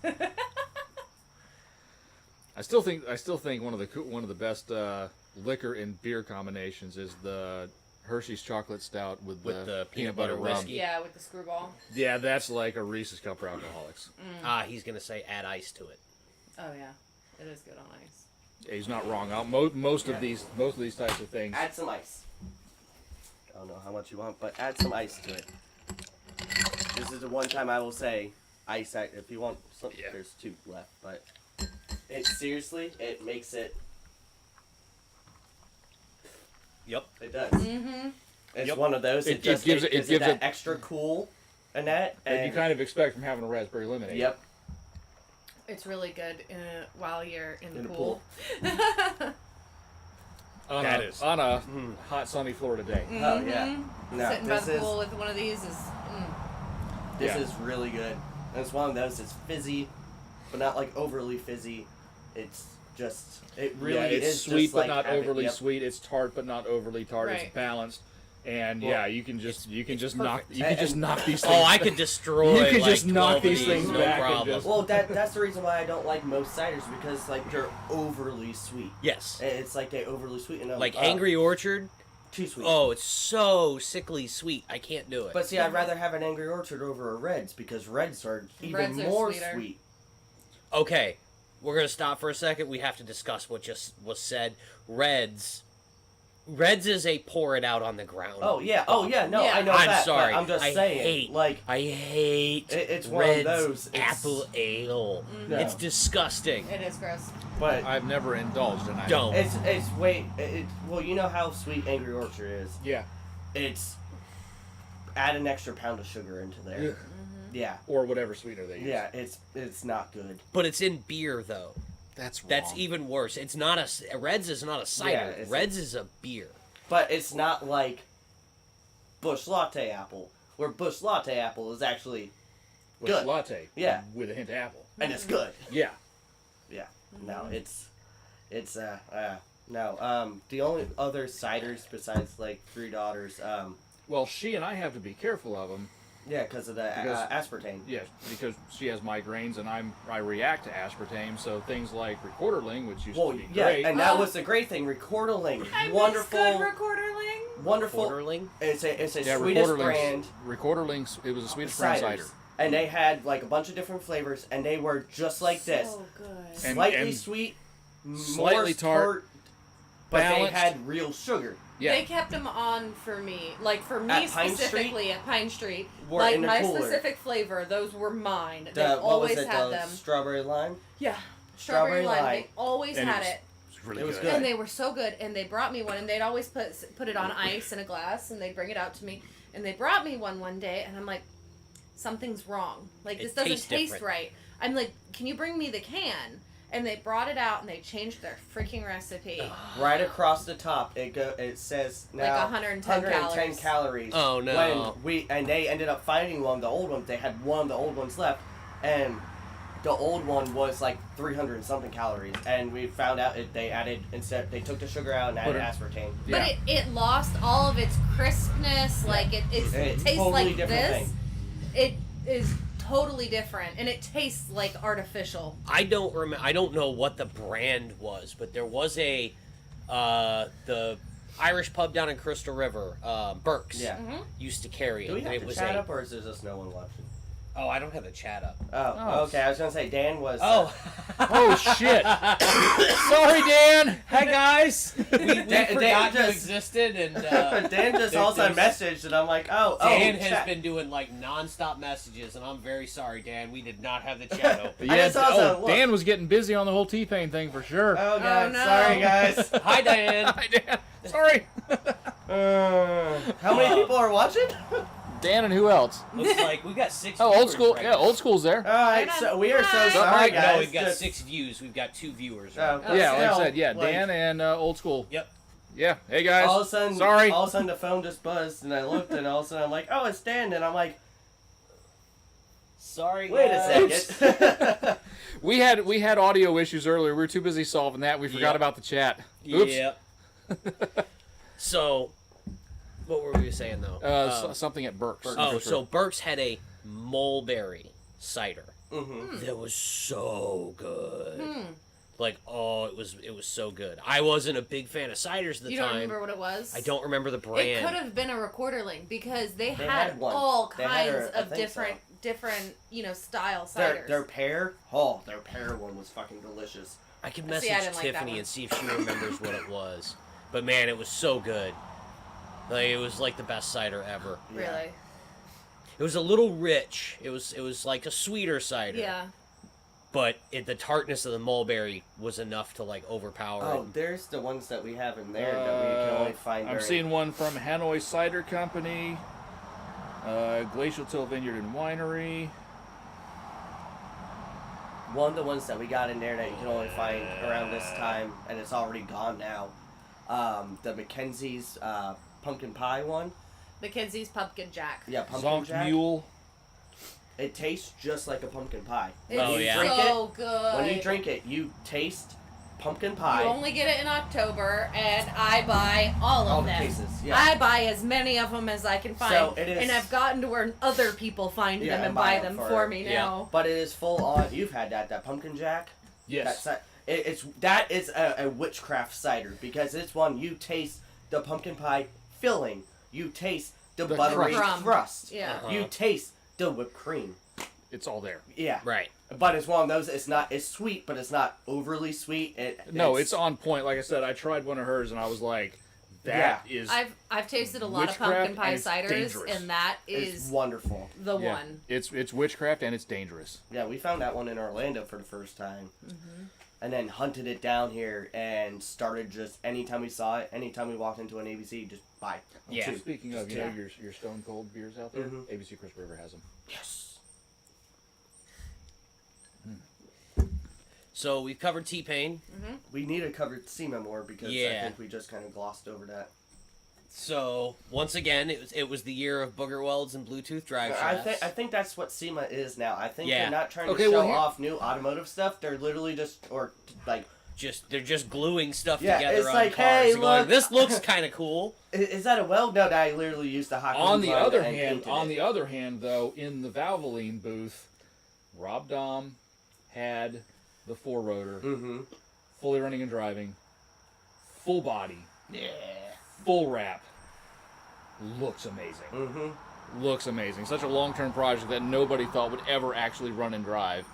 I still think one of the best liquor and beer combinations is the Hershey's chocolate stout with the peanut butter rum. whiskey. Yeah, with the screwball. Yeah, that's like a Reese's Cup for alcoholics. He's going to say add ice to it. Oh yeah, it is good on ice. Yeah, he's not wrong. Most of these types of things. Add some ice. I don't know how much you want, but add some ice to it. This is the one time I will say ice. If you want some, Yeah. there's 2 left, but it seriously, it makes it. Yep. It does. Mm-hmm. It's Yep. one of those. It It gives gives it that extra cool, and that. that you kind of expect from having a raspberry lemonade. Yep. It's really good while you're in the In the pool. On a hot sunny Florida day. Oh yeah. No, Sitting by this the is pool with one of these is. this Yeah. is really good. And it's one of those. It's fizzy, but not like overly fizzy. It's just. It really yeah, it's is sweet just but like not having- overly yep. sweet. It's tart but not overly tart. Right. It's balanced, and Well, yeah, you can just knock perfect. you can just knock these things. Oh, I could destroy You could like just knock 12 of these things no back and problem. just- Well, that's the reason why I don't like most ciders because like they're overly sweet. Yes. It's like they overly sweet and Like Angry Orchard. too sweet. Oh, it's so sickly sweet. I can't do it. But see, I'd rather have an Angry Orchard over a Reds because Reds are even Reds are more sweeter. sweet. Okay, we're gonna stop for a second. We have to discuss what just was said. Reds is a pour it out on the ground. Oh yeah, no, Yeah. I know I'm that. sorry. But I'm just saying, I hate it's one of Reds those, it's- apple ale. No. It's disgusting. It is gross. but I've never indulged in. Don't. it's well, you know how sweet Angry Orchard is. Yeah. It's add an extra pound of sugar into there. Yeah. Yeah, Or whatever sweetener they use. yeah, it's not good. But it's in beer though. That's wrong. That's even worse. It's not Reds is not a cider. Yeah, it's- Reds is a beer. But it's not like Bush Latte apple, where Bush Latte apple is actually Bush good. latte. Yeah. With a hint of apple. and it's good. Yeah. Yeah. No, it's no. The only other ciders besides like Three Daughters, Well, she and I have to be careful of them. yeah, because of the Because- aspartame. Yes, because she has migraines and I react to aspartame. So things like Recorderling, which used Well, to be yeah, great. and that was the great thing. Recorderling, I wonderful, miss good recorderling. wonderful. Quarterling. It's a yeah, Swedish brand. Recorderling. It was a Swedish brand cider. And they had like a bunch of different flavors, and they were just like this, So good. And- slightly sweet, slightly more tart, but balanced. they had real sugar. Yeah. They kept them on for me, like for me At Pine specifically at Pine Street. Were Like in the my cooler. specific flavor, those were mine. They What always was it? had The them. strawberry lime. Yeah, strawberry Strawberry lime. lime. They always And had it was- it. It's really It was good. good. And they were so good, and they brought me one, and they'd always put it on ice in a glass, and they'd bring it out to me, and they brought me one day, and I'm like, something's wrong. Like, this It doesn't tastes taste different. right. I'm like, can you bring me the can? And they brought it out, and they changed their freaking recipe. Right across the top, it says now Like 110 calories. calories. Oh, no. And they ended up finding one of the old ones. They had one of the old ones left, and the old one was like 300 and something calories. And we found out they took the sugar out and added aspartame. Yeah. But it lost all of its crispness. Like, it It's tastes totally like different this. thing. It is totally different, and it tastes like artificial. I don't know what the brand was, but there was the Irish pub down in Crystal River, Burke's, used to carry it. Do we have and to it was chat up, or is there just no one watching? Oh, I don't have the chat up. Oh, okay. I was gonna say Dan was. Oh, Oh shit! Sorry, Dan. hi guys. We Dan forgot you just- existed, and Dan just also messaged, and I'm like, Dan has chat. been doing like non-stop messages, and I'm very sorry, Dan. We did not have the chat open. I just also looked. Dan was getting busy on the whole T-Pain thing for sure. Oh god, no. sorry guys. Hi, Diane. Hi, Dan. Sorry. How many people are watching? Dan and who else? Looks like we got 6. Oh, old viewers school. right Yeah, now. old school's there. All right, so we are so Hi. sorry, guys. No, we've got Just- 6 views. We've got 2 viewers. Oh, Right but Yeah, like I still, said, yeah, like, Dan and old school. Yep. Yeah. Hey guys. All of a sudden, Sorry. All of a sudden, the phone just buzzed, and I looked, and all of a sudden, I'm like, "Oh, it's Dan," and I'm like, Sorry. "Wait guys. a second." We had audio issues earlier. We were too busy solving that. We forgot Yep. about the chat. Oops. Yep. So, what were we saying though? Something at Burke's. Oh, so Burke's had a mulberry cider Mm-hmm. that was so good. Like, oh, it was so good. I wasn't a big fan of ciders at the You time. don't remember what it was? I don't remember the brand. It could have been a recorderling because they had had one. all They had kinds a- I of think so. different, style Their ciders. pear, their pear one was fucking delicious. I can See, message I didn't like that Tiffany one. and see if she remembers what it was. But man, it was so good. Like, it was like the best cider ever. Really? It was a little rich. It was like a sweeter cider. Yeah. But the tartness of the mulberry was enough to like overpower Oh, it. there's the ones that we have in there that we can only find. I'm during- seeing one from Hanoi Cider Company, Glacial Till Vineyard and Winery. one of the ones that we got in there that you can only find around this time, and it's already gone now. The Mackenzie's pumpkin pie one. Mackenzie's Pumpkin Jack. Yeah, pumpkin Zonk jack. Mule. It tastes just like a pumpkin pie. It's Oh, yeah. Drink so good. When you drink it, you taste pumpkin You pie. only get it in October, and I buy all of All the them. cases, yeah. I buy as many of them as I can find, So it is- and I've gotten to where other people find Yeah, them and and buy buy them them for for- me yeah. now. But it is full on. You've had that pumpkin jack. Yes. That is a witchcraft cider because it's one you taste the pumpkin pie filling. You taste the buttery crust. crust. Yeah. Uh-huh. You taste the whipped cream. It's all there. Yeah. Right. But it's one of those. It's sweet, but it's not overly sweet. No, it's on point. Like I said, I tried one of hers and I was like, that is. I've tasted a lot of Witchcraft pumpkin pie and it's ciders, dangerous. and that it's is wonderful. the yeah, one. It's witchcraft and it's dangerous. Yeah, we found that one in Orlando for the first time. Mm-hmm. And then hunted it down here and started just anytime we saw it, anytime we walked into an ABC, just buy. Yeah. Two. Speaking of, you Yeah. know, your Stone Cold beers out there, Mhm. ABC Chris River has them. Yes. So we've covered T-Pain. We need to cover Sema more because I Yeah. think we just kind of glossed over that. So once again, it was the year of booger welds and Bluetooth drive shafts. I think that's what Sema is now. I think Yeah. they're not trying Okay, to show well, here- off new automotive stuff. They're literally just They're just gluing stuff Yeah, together it's on like, cars. hey, and going, look. this looks kind of cool. Is that a weld? No, I literally used the hot glue On the gun other and hand, painted it. though, in the Valvoline booth, Rob Dahm had the 4-rotor, Mhm. fully running and driving, full body, Yeah. full wrap. Looks amazing. Mhm. Looks amazing. Such a long-term project that nobody thought would ever actually run and drive,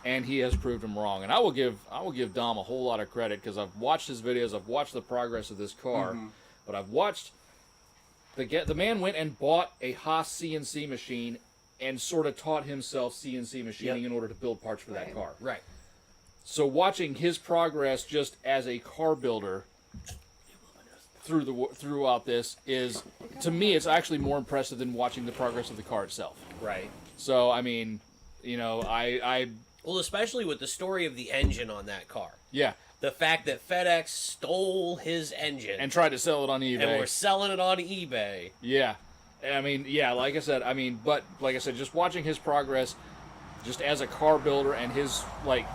and he has proved him wrong. And I will give Dom a whole lot of credit because I've watched his videos, I've watched the progress of this car, but I've watched the man went and bought a Haas CNC machine and sort of taught himself CNC machining in order to build parts for that car. Right. So watching his progress just as a car builder throughout this is, to me, it's actually more impressive than watching the progress of the car itself. Right. So I mean, you know, Well, especially with the story of the engine on that car. yeah, The fact that FedEx stole his engine and tried to sell it on eBay. and we're selling it on eBay. Yeah. I mean, yeah, like I said, but like I said, just watching his progress just as a car builder and his, like,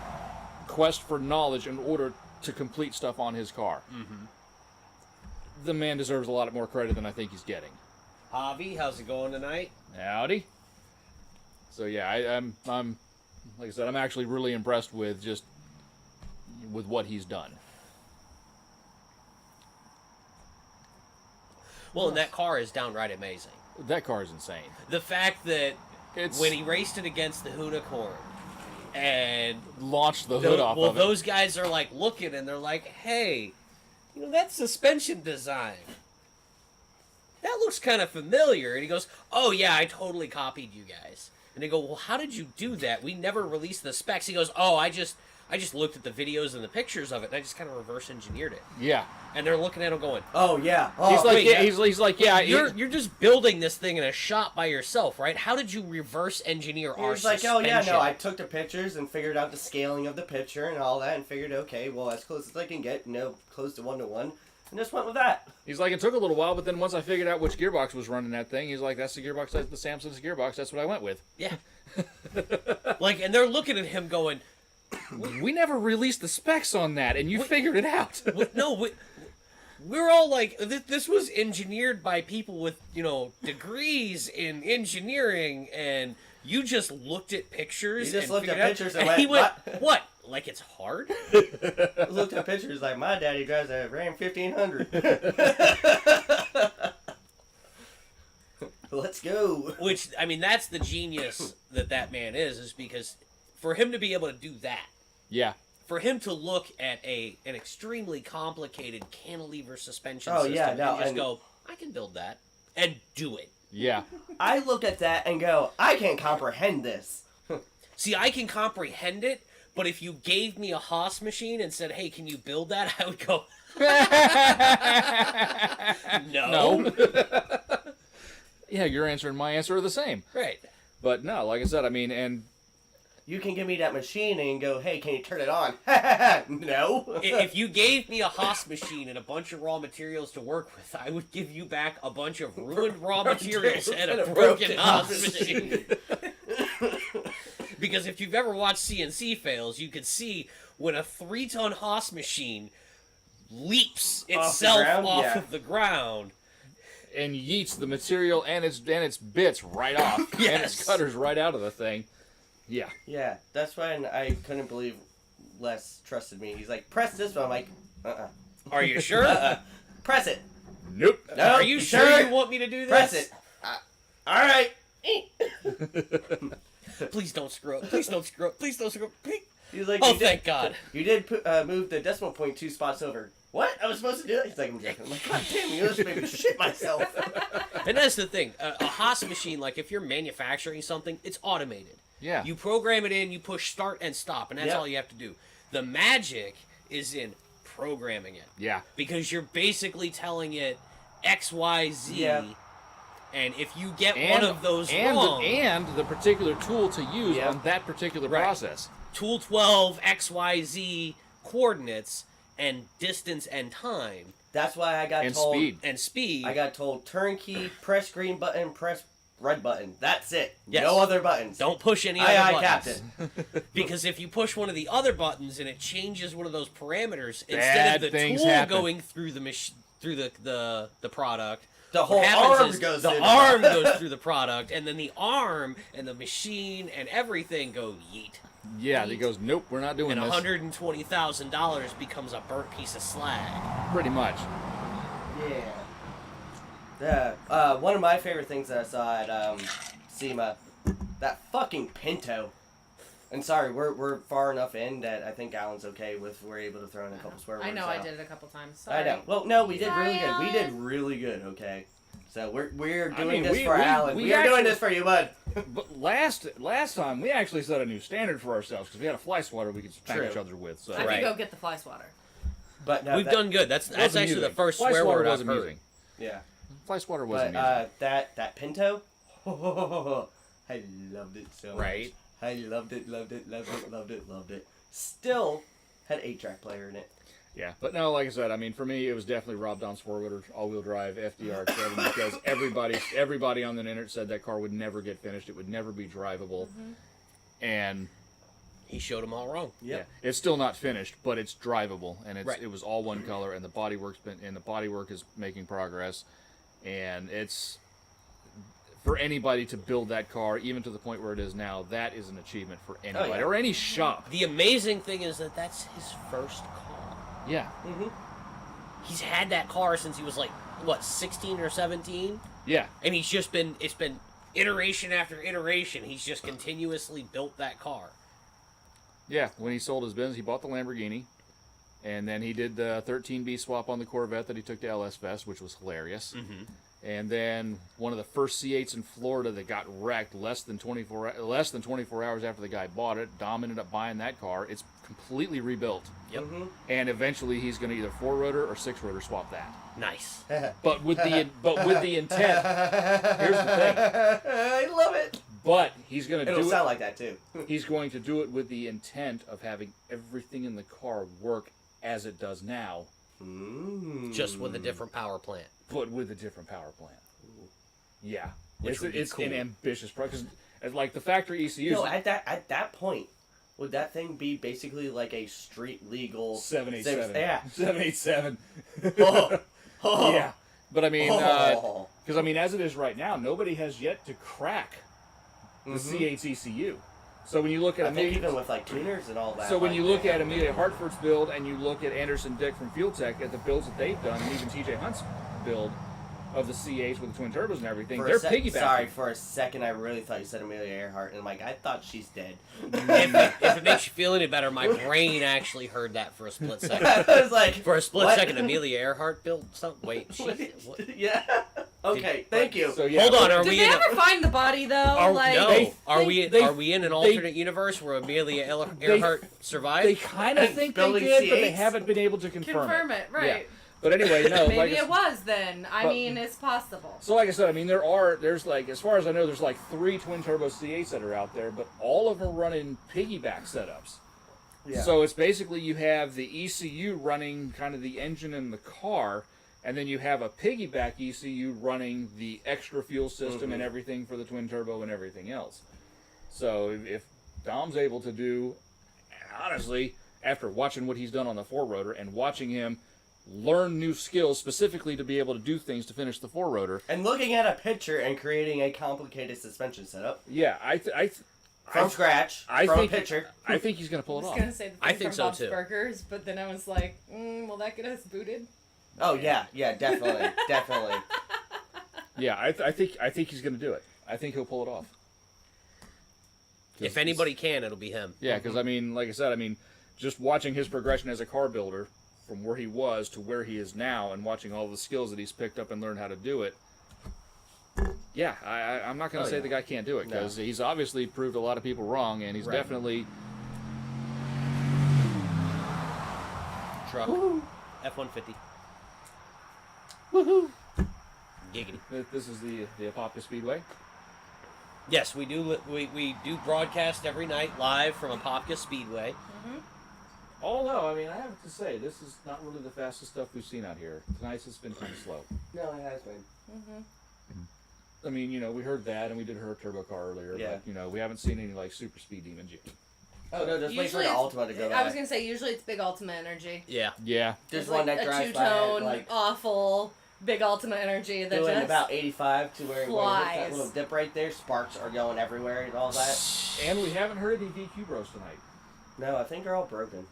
quest for knowledge in order to complete stuff on his car. Mm-hmm. The man deserves a lot more credit than I think he's getting. Javi, how's it going tonight? Howdy. So yeah, I'm like I said, I'm actually really impressed with what he's done. Well, and that car is downright amazing. That car is insane. The fact that It's when he raced it against the Unicorn and launched the hood off well, of it. those guys are like looking and they're like, hey, that suspension design, that looks kind of familiar. And he goes, oh yeah, I totally copied you guys. And they go, well, how did you do that? We never released the specs. He goes, oh, I just looked at the videos and the pictures of it, and I just kind of reverse engineered it. Yeah. And they're looking at him going, oh yeah. Oh, He's like, wait, yeah, he's like, yeah. you're just building this thing in a shop by yourself, right? How did you reverse engineer our He's like, oh suspension? yeah, no, I took the pictures and figured out the scaling of the picture and all that, and figured, okay, well, as close as I can get, close to 1-to-1, and just went with that. He's like, it took a little while, but then once I figured out which gearbox was running that thing, he's like, that's the gearbox, that's the Samsung's gearbox, that's what I went with. Yeah. Like, and they're looking at him going, We never released the specs on that, and you figured it out. we're all like, this was engineered by people with, degrees in engineering, and you just looked at pictures. You just and looked at figured out- pictures and he went, what? Like it's hard? Looked at pictures like, my daddy drives a Ram 1500. Let's go. Which, I mean, that's the genius that man is because for him to be able to do that, Yeah. for him to look at an extremely complicated cantilever suspension Oh, system yeah, no, and just and- go, I can build that, and do it. Yeah. I look at that and go, I can't comprehend this. See, I can comprehend it, but if you gave me a Haas machine and said, hey, can you build that? I would go, no. Yeah, your answer and my answer are the same. Right. But no, like I said, I mean, and You can give me that machine and go, hey, can you turn it on? No. If you gave me a Haas machine and a bunch of raw materials to work with, I would give you back a bunch of ruined raw materials and a broken Haas machine. Because if you've ever watched CNC fails, you can see when a 3-ton Haas machine leaps itself off of the ground. and yeets the material and its bits right off. Yes. And its cutters right out of the thing. Yeah. Yeah, that's when I couldn't believe Les trusted me. He's like, press this one. I'm like, Are you sure? Press it. Nope. No, Are you sure you want me to do this? Press it. All right. Please don't screw up. Please don't screw up. Please don't screw up. He's like, Oh, you thank God. You did move the decimal point 2 spots over. What? I was supposed to do it? He's like, I'm joking. I'm like, God damn, you just made me shit myself. And that's the thing. A Haas machine, like if you're manufacturing something, it's automated. Yeah. You program it in, you push start and stop, and that's Yep. all you have to do. The magic is in programming it. Yeah. Because you're basically telling it X, Y, Z. Yeah. And if you get one of those wrong, and the particular tool to use Yeah. on that particular Right. process. tool 12, X, Y, Z coordinates, and distance and time, That's why I got And told. speed. and speed. I got told turnkey, press green button, press red button. That's it. Yes. No other buttons. Don't push any Aye, other aye, buttons. Captain. Because if you push one of the other buttons and it changes one of those parameters, Bad instead of the things tool happen. going through the through the product, The what whole happens arm is goes the through the arm product. goes through the product, and then the arm and the machine and everything go yeet. Yeah, he goes, nope, we're not doing And this. $120,000 becomes a burnt piece of slag. Pretty much. Yeah. One of my favorite things that I saw at Sema, that fucking Pinto. And sorry, we're far enough in that I think Alan's okay with we're able to throw in a couple swear words. I know now. I did it a couple times. Sorry. I know. Well, no, we did Sorry, really good. We did Alan. really good. Okay. So we're I doing mean, this we- for we- Alan. we We are doing actually- this for you, bud. But last time, we actually set a new standard for ourselves because we had a fly swatter we could spank True. each other with. So. I Right. can go get the fly swatter. But no, We've done good. That's It was actually the amusing. first Fly swear swatter word was I've heard. amusing. Yeah. Fly swatter was But amusing. that Pinto, I loved it so Right. much. I loved it. Still had 8-track player in it. Yeah, but no, like I said, I mean, for me, it was definitely Rob Don's four-wheeler, all-wheel drive, FDR7, because everybody on the internet said that car would never get finished, it would never be drivable, and He showed them all wrong. Yep. yeah, it's still not finished, but it's drivable, and Right. it was all one color, and the bodywork is making progress, and it's for anybody to build that car, even to the point where it is now, that is an achievement for anybody yeah. or any shop. The amazing thing is that's his first car. Yeah, He's had that car since he was like what, 16 or 17? Yeah. And it's been iteration after iteration. He's just continuously built that car. Yeah, when he sold his Benz, he bought the Lamborghini, and then he did the 13B swap on the Corvette that he took to LS Fest, which was hilarious. Mm-hmm. And then one of the first C8s in Florida that got wrecked less than 24 hours after the guy bought it. Dom ended up buying that car. It's completely rebuilt. Yep. Mm-hmm. And eventually he's going to either 4-rotor or 6-rotor swap that. Nice. But with the intent, here's the thing. I love it. But he's going to do It'll it. sound like that too. He's going to do it with the intent of having everything in the car work as it does now, Just with a different power plant. but with a different power plant. Yeah, Which would be it's cool. an ambitious project. Like the factory ECUs. No, at that point, would that thing be basically like a street legal 787. Yeah. 787. Oh. Oh. Yeah, but I mean, Oh. because I mean, as it is right now, nobody has yet to crack the Mhm. C8 ECU. So when you look at I think Amelia, even with like tuners and all that. so when like, you look they at have- Amelia Hartford's build and you look at Anderson Dick from Fuel Tech at the builds that they've done, and even TJ Hunt's build of the C8s with the twin turbos and everything, for they're a piggybacking. Sorry, for a second I really thought you said Amelia Earhart, and I'm like, I thought she's dead. If it makes you feel any better, my brain actually heard that for a split second. I was like, For a split what? second, Amelia Earhart built something. Wait, what? Yeah. Okay, thank you. So yeah, Hold on, are Did we they in? ever find the body though? Are, like, no, are they- we in an alternate universe where Amelia Earhart survived? they kind of think they Building did, but they C8s? haven't been able to confirm it, right? Yeah. But anyway, no. Maybe like I it s- was then. I but- mean, it's possible. So like I said, I mean there's like, as far as I know, there's like 3 twin turbo C8s that are out there, but all of them are running piggyback setups. Yeah. So it's basically you have the ECU running kind of the engine in the car, and then you have a piggyback ECU running the extra fuel system and everything for the twin turbo and everything else. So if Dom's able to do, honestly, after watching what he's done on the 4-rotor and watching him learn new skills specifically to be able to do things to finish the 4-rotor. And looking at a picture and creating a complicated suspension setup Yeah, from scratch, I from think- a picture. I think he's going to pull I it was off. gonna say the thing I think from so, Bob's too. Burgers, but then I was like, will that get us booted? Oh yeah, definitely, definitely. Yeah, I think he's going to do it. I think he'll pull it off. If anybody can, it'll be him. Yeah, because I mean, like I said, I mean, just watching his progression as a car builder from where he was to where he is now, and watching all the skills that he's picked up and learned how to do it. Yeah, I'm not going to say yeah. the guy can't do it, No. because he's obviously proved a lot of people wrong, and he's Right. definitely. Truck. F-150. Woohoo! Giggity. This is the Apopka Speedway. Yes, we do. We do broadcast every night live from Apopka Speedway. Although, I mean, I have to say, this is not really the fastest stuff we've seen out here. Tonight's has been kind of slow. No, it has been. I mean, you know, we heard that, and we did her turbo car earlier, Yeah. but, you know, we haven't seen any, like, super speed demons yet. Oh no, just wait for the it's- Ultima to go I was back. gonna say usually it's big Ultima energy. Yeah. Yeah. There's It's one like that a drives by two-tone, like awful big Ultima energy that doing just about 85 to where it hits flies. that little dip right there. Sparks are going everywhere and all that. And we haven't heard any DQ bros tonight. No, I think they're all broken.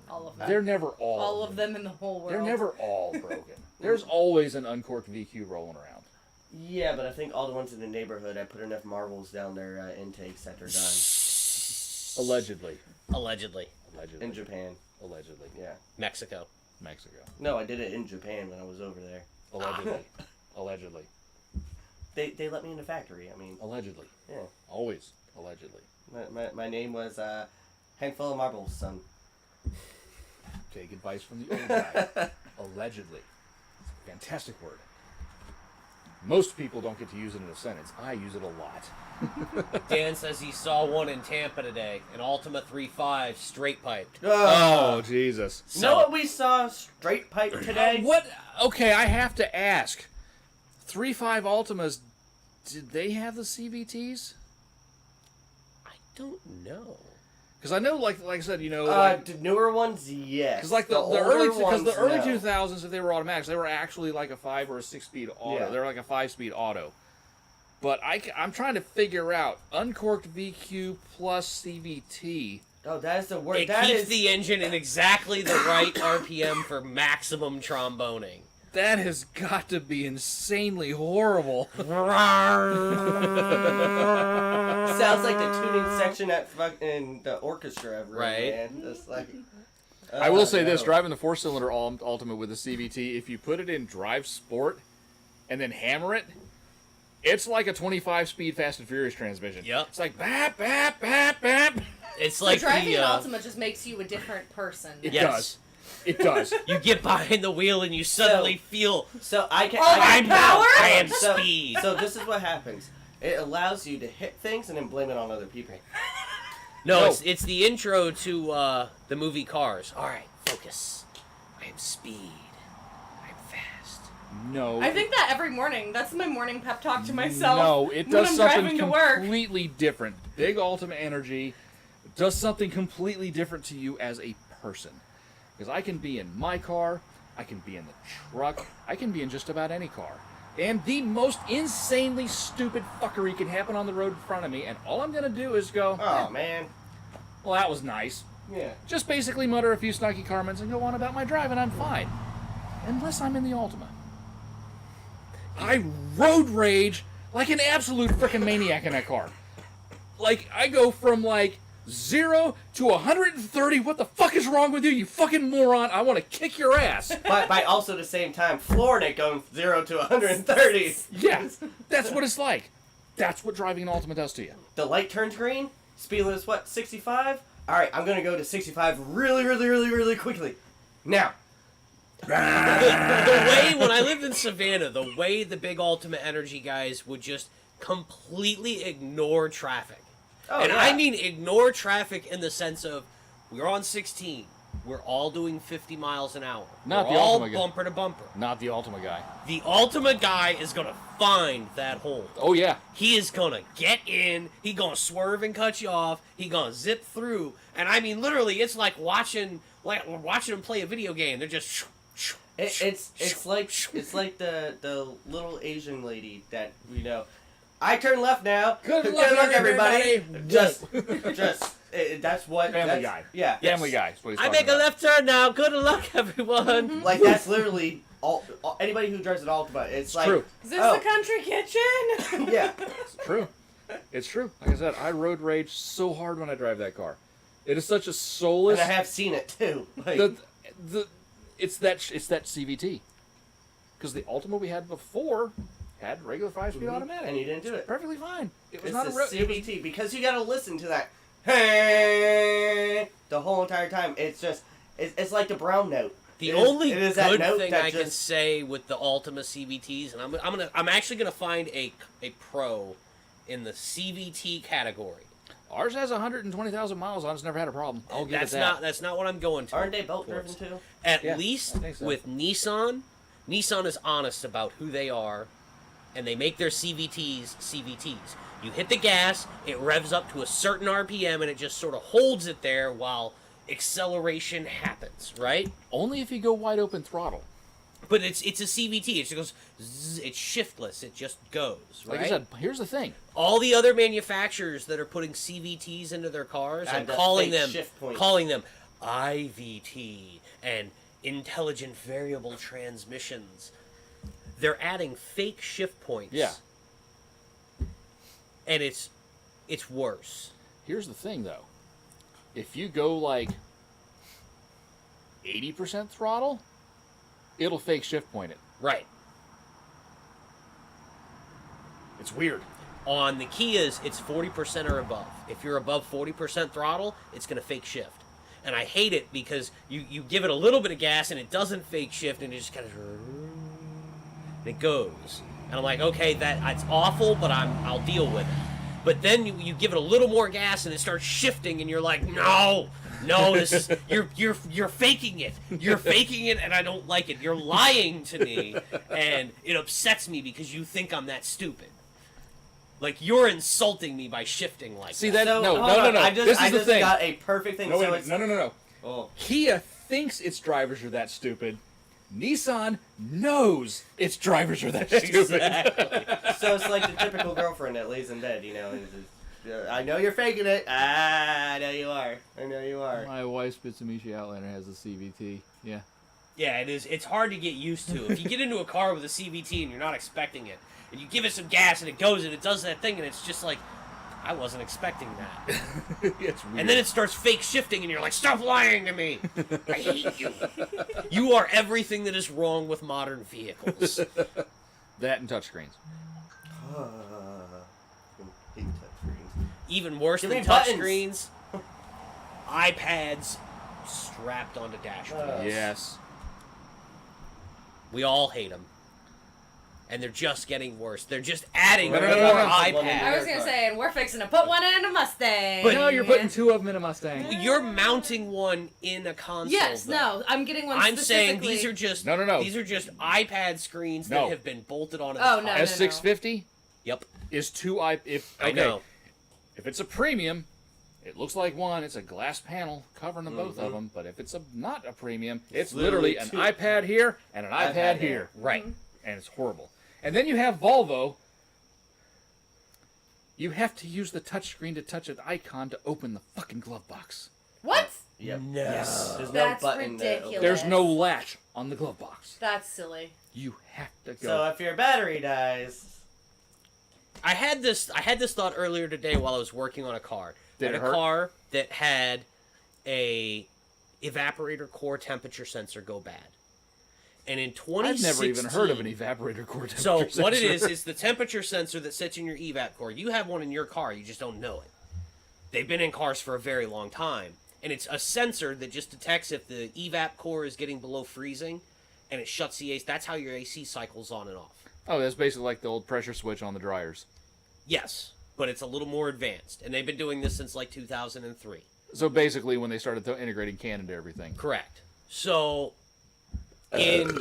all of them. They're never all of them in the whole world. They're never all broken. There's always an uncorked VQ rolling around. Yeah, but I think all the ones in the neighborhood, I put enough marbles down their intakes that they're done. Allegedly. Allegedly. Allegedly. In Japan. Allegedly. Yeah. Mexico. Mexico. No, I did it in Japan when I was over there. Allegedly. Allegedly. They let me in the factory. I mean, Allegedly. yeah. Always. Allegedly. My name was Handful of Marbles, son. Take advice from the old guy. Allegedly. It's a fantastic word. Most people don't get to use it in a sentence. I use it a lot. Dan says he saw one in Tampa today, an Ultima 3.5 straight piped. Oh, Jesus. You know what we saw straight pipe today? What? Okay, I have to ask. 3.5 Ultimas, did they have the CVTs? I don't know. Because I know, like I said, you know, The newer ones, yes. because like the older early ones, the early no. 2000s, if they were automatics, they were actually like a 5 or a 6-speed auto. Yeah. They were like a 5-speed auto. But I'm trying to figure out uncorked VQ plus CVT. Oh, that is the word. It That keeps is the engine in exactly the right RPM for maximum tromboning. That has got to be insanely horrible. Sounds like the tuning section at fucking the orchestra ever. Right. Man. It's like, I will say no. this, driving the 4-cylinder Ultima with a CVT, if you put it in drive sport and then hammer it, it's like a 25-speed Fast and Furious transmission. Yep. It's like bap, bap, bap, bap. It's So like driving the, an Ultima just makes you a different person. It Yes. does. It does. you get behind the wheel and you suddenly feel So I can. I'm power? I am so, speed. So this is what happens. It allows you to hit things and then blame it on other people. No, it's the intro to the movie Cars. All right, focus. I am speed. I'm fast. No. I think that every morning. That's my morning pep talk to myself. No, it when does I'm something driving to work. completely different. Big Ultima Energy does something completely different to you as a person. Because I can be in my car, I can be in the truck, I can be in just about any car. And the most insanely stupid fuckery can happen on the road in front of me, and all I'm going to do is go, Oh man. well, that was nice. Yeah. Just basically mutter a few snarky comments and go on about my drive, and I'm fine. Unless I'm in the Ultima. I road rage like an absolute freaking maniac in that car. Like, I go from, 0 to 130. What the fuck is wrong with you, you fucking moron? I want to kick your ass. But by also the same time, flooring it going 0 to 130. Yeah, that's what it's like. That's what driving an Ultima does to you. The light turns green. Speed limit is what, 65? All right, I'm gonna go to 65 really, really, really, really quickly. Now. the way when I lived in Savannah, the way the big Ultima Energy guys would just completely ignore traffic. Oh, And yeah. I mean ignore traffic in the sense of we're on 16. We're all doing 50 miles an hour. Not we're the all Ultima guy. bumper to bumper. Not the Ultima guy. The Ultima guy is going to find that hole. Oh, yeah. He is going to get in. He going to swerve and cut you off. He going to zip through. And I mean, literally, it's like watching them play a video game. They're just... It's like the little Asian lady that we know. I turn left now. Good luck, everybody. Just that's what. Family Guy. Yeah. Family Guy. Is what he's I talking make a about. left turn now. Good luck, everyone. Like that's literally all anybody who drives an Ultima. It's like true. Is this oh, the country kitchen? yeah. It's true. It's true. Like I said, I road rage so hard when I drive that car. It is such a soulless. And I have seen it too. Like, It's that CVT. Because the Ultima we had before had regular 5-speed automatic. and you didn't do it. Perfectly fine. It was It's not the a CVT because you got to listen to that. Hey, the whole entire time. It's just it's like the brown note. The It is- only it is that good note thing that I can just- say with the Ultima CVTs, and I'm actually gonna find a pro in the CVT category. Ours has 120,000 miles on it. It's never had a problem. I'll give That's it that. that's not what I'm going to. Aren't they belt driven too? At Yeah, least I think so. with Nissan is honest about who they are, and they make their CVTs CVTs. You hit the gas, it revs up to a certain RPM, and it just sort of holds it there while acceleration happens, right? Only if you go wide open throttle. But it's a CVT. It just goes. Zzz, it's shiftless. It just goes. Right. Like I said, here's the thing. All the other manufacturers that are putting CVTs into their cars Add and the calling fake them shift points. IVT and intelligent variable transmissions, they're adding fake shift points. Yeah. And it's worse. Here's the thing, though. If you go like 80% throttle, it'll fake shift point it. Right. It's weird. On the Kias, it's 40% or above. If you're above 40% throttle, it's going to fake shift. And I hate it because you give it a little bit of gas and it doesn't fake shift and it just kind of... and it goes. And I'm like, okay, that's awful, but I'll deal with it. But then you give it a little more gas and it starts shifting and you're like, no, this is you're faking it. You're faking it and I don't like it. You're lying to me and it upsets me because you think I'm that stupid. Like, you're insulting me by shifting like See, that. that So, no. hold on, I This is I the just thing. got a perfect thing. No, so wait, it's, no. Oh. Kia thinks its drivers are that stupid. Nissan knows its drivers are that stupid. Exactly. So it's like the typical girlfriend that lays in bed, you know. I know you're faking it. I know you are. I know you are. My wife's Mitsubishi Outlander has a CVT. Yeah. Yeah, it is. It's hard to get used to. If you get into a car with a CVT and you're not expecting it, and you give it some gas and it goes and it does that thing, and it's just like, I wasn't expecting that. It's weird. And then it starts fake shifting, and you're like, stop lying to me. I hate you. You are everything that is wrong with modern vehicles. That and touchscreens. Hate touchscreens. Even worse Give than me buttons. touchscreens, iPads strapped onto dashboards. Yes. We all hate them. And they're just getting worse. They're just adding No, more no, no, no, no. iPads. I was gonna say, and we're fixing to put one in a Mustang. But No, you're putting 2 of them in a Mustang. You're mounting one in a console. Yes, though. no, I'm getting one. I'm saying specifically. these are just No. These are just iPad screens No. that have been bolted onto. Oh, the no, top. no. S650 Yep. is 2 I. If I know. if it's a premium, it looks like one. It's a glass panel covering the both of them. But if it's not a premium, it's literally an 2. iPad here and an iPad iPad here, Right. and it's horrible. And then you have Volvo. You have to use the touchscreen to touch an icon to open the fucking glove box. What? Yep. No. Yes. There's no That's button to ridiculous. open. There's no latch on the glove box. That's silly. You have to go. So if your battery dies, I had this thought earlier today while I was working on a car. Did I it had a hurt? car that had a evaporator core temperature sensor go bad. And in 2016, I've never even heard of an evaporator core temperature So sensor. what it is the temperature sensor that sits in your evap core. You have one in your car, you just don't know it. They've been in cars for a very long time. And it's a sensor that just detects if the evap core is getting below freezing, and it shuts the AC. That's how your AC cycles on and off. Oh, that's basically like the old pressure switch on the dryers. Yes, but it's a little more advanced. And they've been doing this since like 2003. So basically when they started integrating CAN into everything. Correct. So in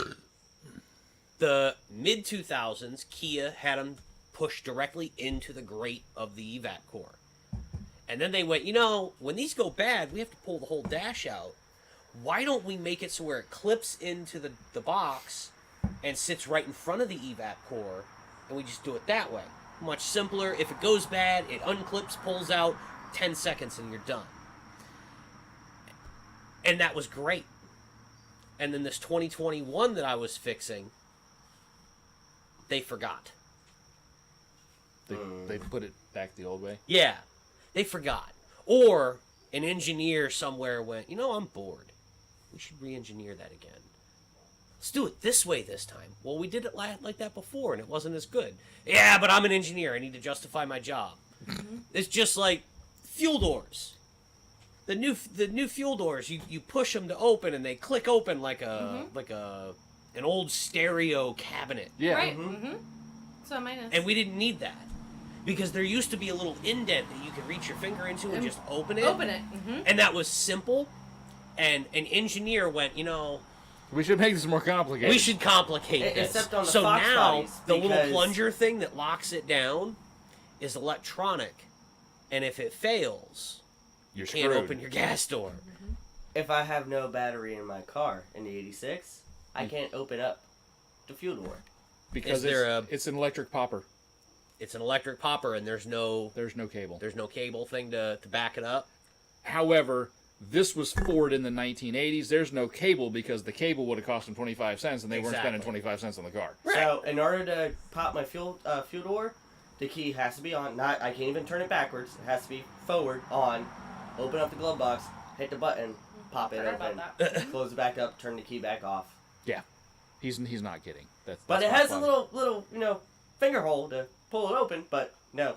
the mid-2000s, Kia had them pushed directly into the grate of the evap core. And then they went, when these go bad, we have to pull the whole dash out. Why don't we make it so where it clips into the box and sits right in front of the evap core, and we just do it that way? Much simpler. If it goes bad, it unclips, pulls out, 10 seconds, and you're done. And that was great. And then this 2021 that I was fixing, they forgot. They put it back the old way. Yeah, they forgot. Or an engineer somewhere went, I'm bored. We should re-engineer that again. Let's do it this way this time. Well, we did it like that before, and it wasn't as good. Yeah, but I'm an engineer. I need to justify my job. It's just like fuel doors. The new fuel doors, you push them to open, and they click open like an old stereo cabinet. Yeah. Right. So mine is. And we didn't need that. Because there used to be a little indent that you could reach your finger into and just open it. Open it. And that was simple. And an engineer went, We should make this more complicated. we should complicate this. Except on the so Fox now, bodies, the little because- plunger thing that locks it down is electronic. And if it fails, You're you can't screwed. open your gas door. if I have no battery in my car in the 86, I can't open up the fuel door. Because Is there it's an electric popper. It's an electric popper, and there's no cable. cable thing to back it up. However, this was Ford in the 1980s. There's no cable because the cable would have cost them 25 cents, and they weren't spending Exactly. 25 cents on the car. So in order to pop my fuel door, the key has to be on. I can't even turn it backwards. It has to be forward on. Open up the glove box, hit the button, pop it Forgot open, about that. close it back up, turn the key back off. Yeah, he's not kidding. That's But it not has fun. a little finger hole to pull it open. But no.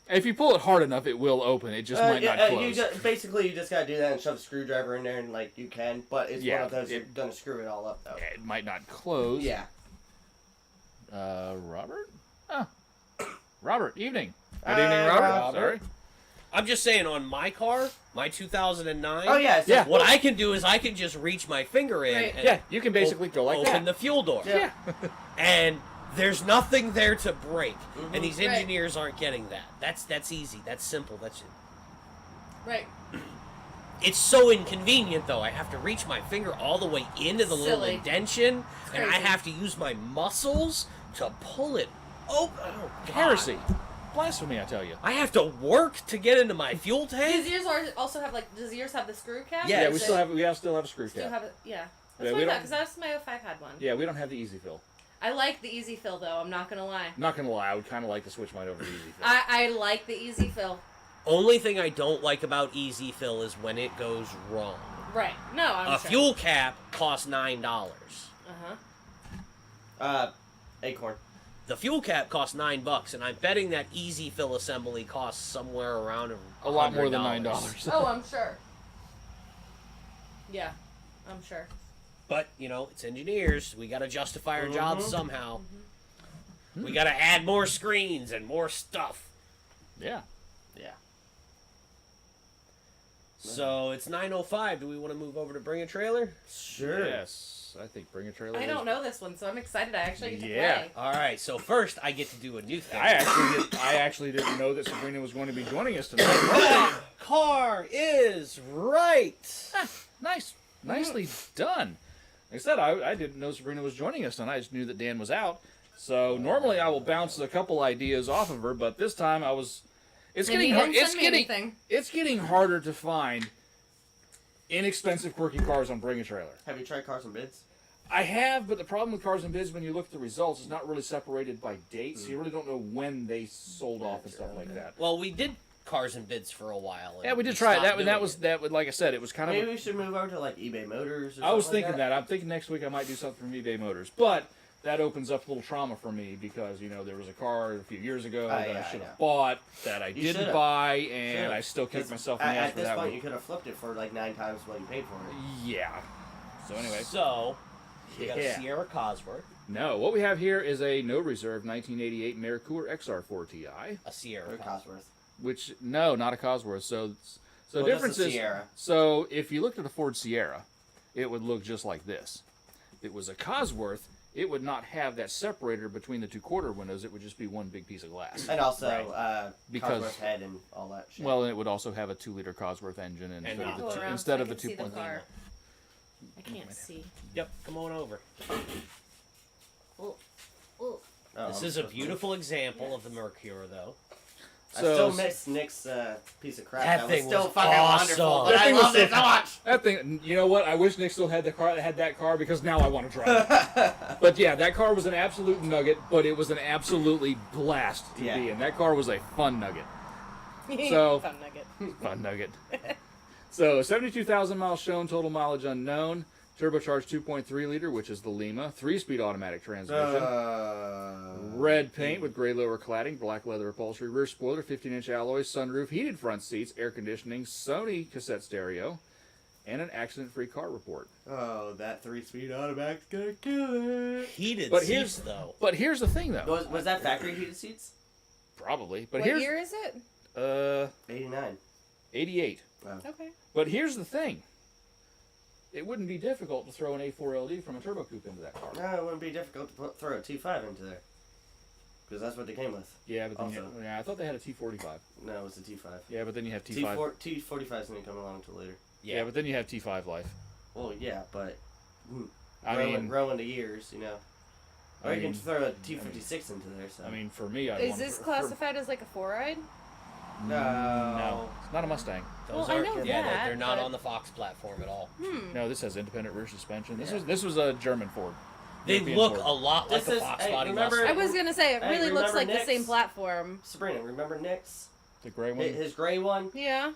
If you pull it hard enough, it will open. It just might not close. Basically, you just gotta do that and shove a screwdriver in there, and you can. But it's Yeah, one of those you're gonna screw it all up though. It might not close. Yeah. Robert? Oh. Robert, evening. Good Hi, evening, Robert. Robert. Sorry. I'm just saying, on my car, my 2009. Oh yeah. Yeah. What I can do is I can just reach my finger in. Right. And Yeah, you can basically go like open that. the fuel door. Yeah. And there's nothing there to break. Mm-hmm. And these Right. engineers aren't getting that. That's easy. That's simple. Right. It's so inconvenient, though. I have to reach my finger all the way into the little Silly. indention, and I crazy. have to use my muscles to pull it open. Oh, God. Heresy. Blasphemy, I tell you. I have to work to get into my fuel Does tank. yours also have does yours have the screw cap? Yeah, Yeah, Or we is still it- have a screw still cap. have it. Yeah. That's what I thought, because that's my 05 had one. Yeah, we don't have the Easy Fill. I like the Easy Fill, though. I'm not going to lie. Not going to lie, I would kind of like to switch mine over to Easy Fill. I like the Easy Fill. Only thing I don't like about Easy Fill is when it goes wrong. Right. No, I'm A sure. fuel cap costs $9. Acorn. The fuel cap costs $9, and I'm betting that Easy Fill assembly costs somewhere around a lot more than $100. $9. Oh, I'm sure. Yeah, I'm sure. But, you know, it's engineers. We got to justify our jobs somehow. We got to add more screens and more stuff. Yeah. Yeah. So it's 9:05. Do we want to move over to Bring a Trailer? Sure. Yes, I think Bring a Trailer. I don't know this one, so I'm excited. I actually get to Yeah. play. All right. So first, I get to do a new thing. I actually didn't know that Sabrina was going to be joining us tonight. Car is right. Nice, nicely done. Like I said, I didn't know Sabrina was joining us tonight. I just knew that Dan was out. So normally I will bounce a couple ideas off of her, but this time I was. It's Maybe getting you hard. didn't It's send me getting. anything. It's getting harder to find inexpensive, quirky cars on Bring a Trailer. Have you tried Cars and Bids? I have, but the problem with Cars and Bids, when you look at the results, it's not really separated by dates. So you really don't know when they sold off and stuff like that. Well, we did Cars and Bids for a while. And Yeah, we did try it. stopped That doing was it. that. Like I said, it was kind of. Maybe we should move over to like eBay Motors. Or I was something thinking like that. I'm thinking next week I might do something from eBay Motors, but that opens up a little trauma for me because there was a car a few years ago that I should have bought that I didn't should've. buy, and Should've. I still kicked 'Cause myself in the ass at for this that point, one. you could have flipped it for like 9 times what you paid for it. Yeah. So anyway, So we got a Yeah. Sierra Cosworth, no. What we have here is a no reserve 1988 Mercouur XR4 Ti, a Sierra Or Cosworth. Cosworth. which not a Cosworth. So the Well, just difference a is Sierra. so if you looked at a Ford Sierra, it would look just like this. If it was a Cosworth, it would not have that separator between the two quarter windows. It would just be one big piece of glass. And also, Because- Cosworth head and all that shit. Well, and it would also have a 2-liter Cosworth engine And instead of Go the around instead so of I the can see 2.0. car. I can't see. Yep, come on over. Oh, Oh, This I'm is a supposed to- beautiful example of the Mercure, though. I So- still miss Nick's piece of crap. That That thing was still was fucking awesome. wonderful. That But I thing was loved it so- so much. That thing, you know what? I wish Nick still had that car because now I want to drive it. But yeah, that car was an absolute nugget, but it was an absolutely blast to Yeah. be in. That car was a fun nugget. So- Fun nugget. Fun nugget. So 72,000 miles shown, total mileage unknown. Turbocharged 2.3 liter, which is the Lima. 3-speed automatic transmission. Red paint with gray lower cladding, black leather upholstery, rear spoiler, 15-inch alloys, sunroof, heated front seats, air conditioning, Sony cassette stereo, and an accident-free car report. Oh, that 3-speed automatic's gonna kill it. Heated But seats, though. But here's the thing, though. Was that factory heated seats? Probably. But What here's year is it? 89. 88. Okay. But here's the thing. It wouldn't be difficult to throw an A4LD from a turbo coupe into that car. No, it wouldn't be difficult to throw a T5 into there. Because that's what they came with. Yeah, but then Also. I thought they had a T45. No, it was a T5. Yeah, but then you have T5. T45's gonna come along until later. Yeah, but then you have T5 life. Well, yeah, but I mean, growing to years, you know. Or I you can mean- throw a T56 into there. So. I mean, for me, I Is this classified as like a 4-ride? No, it's not a Mustang. Those Well, I are, know yeah, that, they're not but- on the Fox platform at all. No, this has independent rear suspension. This was a German Ford. They European look Ford. a lot like This a is- Fox hey, body remember- Mustang. I was gonna say it Hey, really looks remember like the Nick's? same platform. Sabrina, remember Nick's? The gray one. His gray one? Yeah.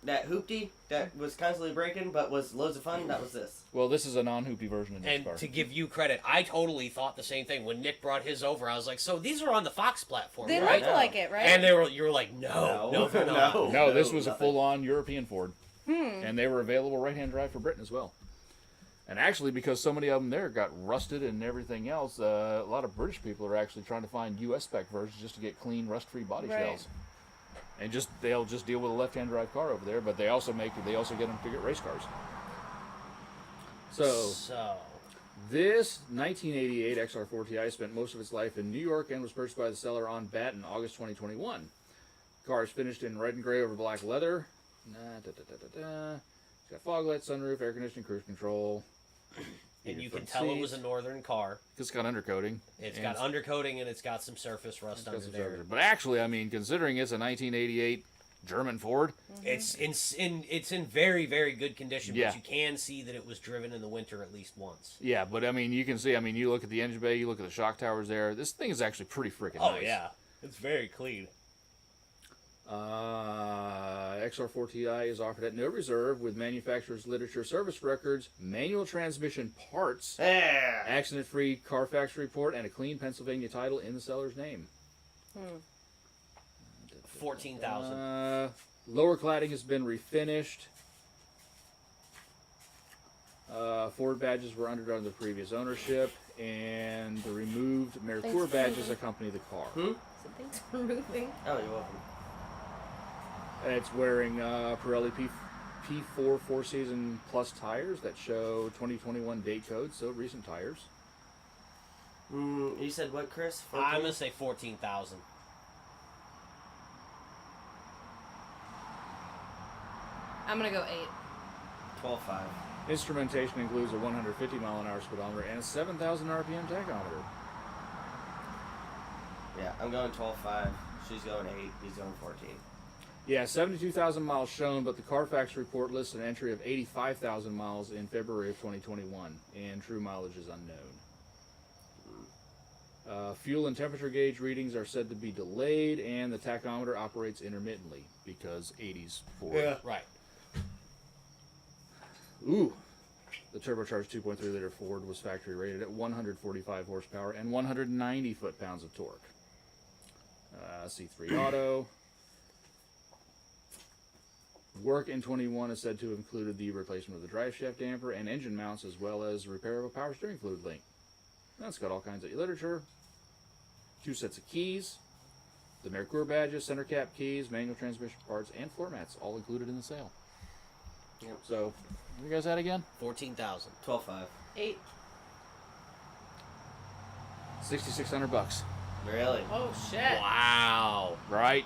That hoopty that was constantly breaking but was loads of fun? That was this. Well, this is a non-hoopy version of this And car. to give you credit, I totally thought the same thing. When Nick brought his over, I was like, so these are on the Fox platform, They right? look like it, right? And you were like, no, they're not. No, this was a nothing. full-on European Ford. And they were available right-hand drive for Britain as well. And actually, because so many of them there got rusted and everything else, a lot of British people are actually trying to find U.S. spec versions just to get clean, rust-free body Right. shells. And they'll just deal with a left-hand drive car over there, but they also get them to get race cars. So this 1988 XR4 Ti spent most of its life in New York and was purchased by the seller on bat in August 2021. Car is finished in red and gray over black leather. It's got fog lights, sunroof, air conditioning, cruise control. And you can front tell it was a seats. northern car. It's got undercoating. It's And got undercoating and it's got some surface rust got under some there. surface. But actually, I mean, considering it's a 1988 German Ford. It's in very, very good condition, Yeah. but you can see that it was driven in the winter at least once. Yeah, but I mean, you can see. I mean, you look at the engine bay, you look at the shock towers there. This thing is actually pretty freaking Oh nice. yeah, it's very clean. XR4 Ti is offered at no reserve with manufacturer's literature, service records, manual transmission parts, Yeah. accident-free Carfax report, and a clean Pennsylvania title in the seller's name. 14,000. Lower cladding has been refinished. Ford badges were under the previous ownership, and the removed Mercure badges accompany the car. Hmm? So thanks for moving. Oh, you're welcome. And it's wearing Pirelli P4 4-season plus tires that show 2021 date codes, so recent tires. You said what, Chris? 14? I'm gonna say 14,000. I'm gonna go 8. 12.5. Instrumentation includes a 150 mile an hour speedometer and a 7,000 RPM tachometer. Yeah, I'm going 12.5. She's going 8. He's going 14. Yeah, 72,000 miles shown, but the Carfax report lists an entry of 85,000 miles in February of 2021, and true mileage is unknown. Fuel and temperature gauge readings are said to be delayed, and the tachometer operates intermittently because 80s Ford. Right. Ooh. The turbocharged 2.3 liter Ford was factory rated at 145 horsepower and 190 foot-pounds of torque. C3 Auto. Work in 21 is said to have included the replacement of the driveshaft damper and engine mounts, as well as repair of a power steering fluid link. That's got all kinds of literature. 2 sets of keys, the Mercure badges, center cap keys, manual transmission parts, and floor mats, all included in the sale. Yep. So, what you guys at again? 14,000. 12.5. 8. $6,600. Really? Oh shit. Wow. Right?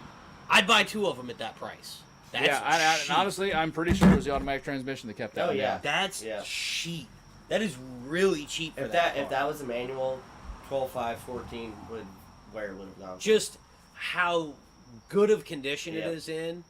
I'd buy 2 of them at that price. That's yeah, cheap. and honestly, I'm pretty sure it was the automatic transmission that kept that Oh, one yeah. down. That's Yeah. cheap. That is really cheap for If that that car. was a manual, 12.5, 14 would where it would have gone. Just how good of condition Yep. it is in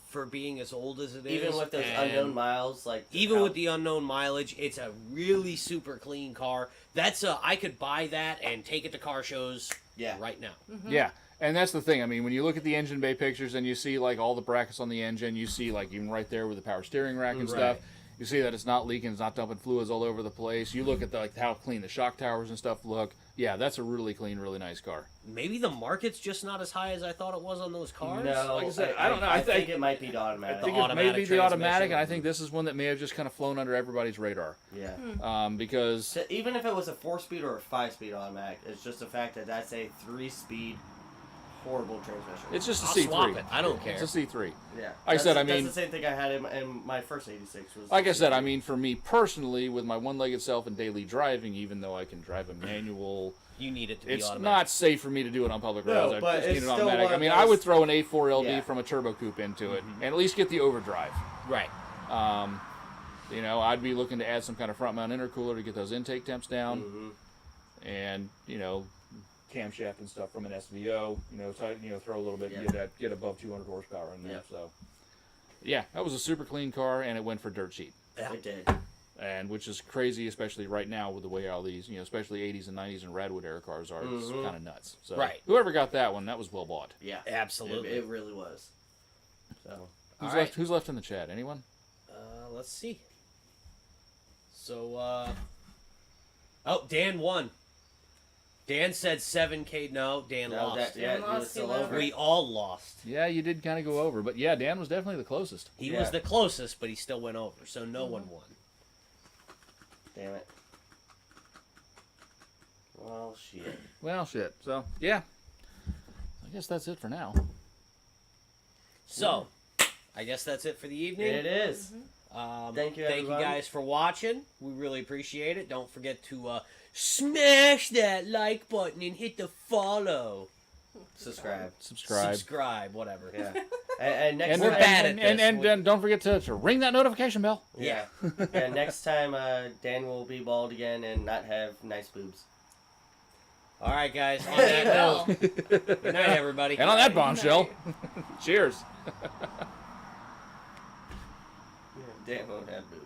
for being as old as it is. Even with those and unknown miles, like even how- with the unknown mileage, it's a really super clean car. I could buy that and take it to car shows Yeah. right now. Yeah, and that's the thing. I mean, when you look at the engine bay pictures and you see like all the brackets on the engine, you see like even right there with the power steering rack and stuff. You see that it's not leaking, it's not dumping fluids all over the place. You look at like how clean the shock towers and stuff look. Yeah, that's a really clean, really nice car. Maybe the market's just not as high as I thought it was on those cars. No, Like I said, I don't know. I I think it might be the automatic. I think The it may automatic be the automatic, transmission. and I think this is one that may have just kind of flown under everybody's radar. Yeah. Because So even if it was a 4-speed or a 5-speed automatic, it's just the fact that that's a 3-speed horrible transmission. it's just a I'll C3. swap it. I don't care. It's a C3. Yeah. I said, I that's mean- the same thing I had in my first 86. Was Like I said, I mean, for me personally, with my one-legged self and daily driving, even though I can drive a manual, You need it to be it's automatic. not safe for me to do it on public No, roads. I but just it's need it still automatic. one I of mean, those- I would throw an A4LD Yeah. from a turbo coupe into it, and at least get the overdrive. Right. You know, I'd be looking to add some kind of front mount intercooler to get those intake temps down, and you know, camshaft and stuff from an SVO. You know, throw a little bit, Yeah. get above 200 horsepower in there. Yeah. So, yeah, that was a super clean car, and it went for dirt cheap. Yeah. It did. And which is crazy, especially right now with the way all these, you know, especially 80s and 90s and Radwood era cars are. It's kind of nuts. So, Right. whoever got that one, that was well bought. Yeah. Absolutely. It really was. So. Who's left in the chat? Anyone? Let's see. So, Dan won. Dan said 7K. No, Dan No, lost. he was still over. We all lost. Yeah, you did kind of go over, but yeah, Dan was definitely the closest. He Yeah. was the closest, but he still went over, so no one won. Damn it. Well, shit. Well, shit. So, yeah. I guess that's it for now. So, I guess that's it for the evening. It is. Thank you, Thank you everybody. guys for watching. We really appreciate it. Don't forget to smash that like button and hit the follow. Subscribe. Subscribe, whatever. Yeah. And next And We're time, bad at this. And don't forget to ring that notification bell. Yeah. Yeah. Next time, Dan will be bald again and not have nice boobs. All right, guys. On that Well, note, good night, everybody. And on that bombshell, cheers. Dan won't have boobs.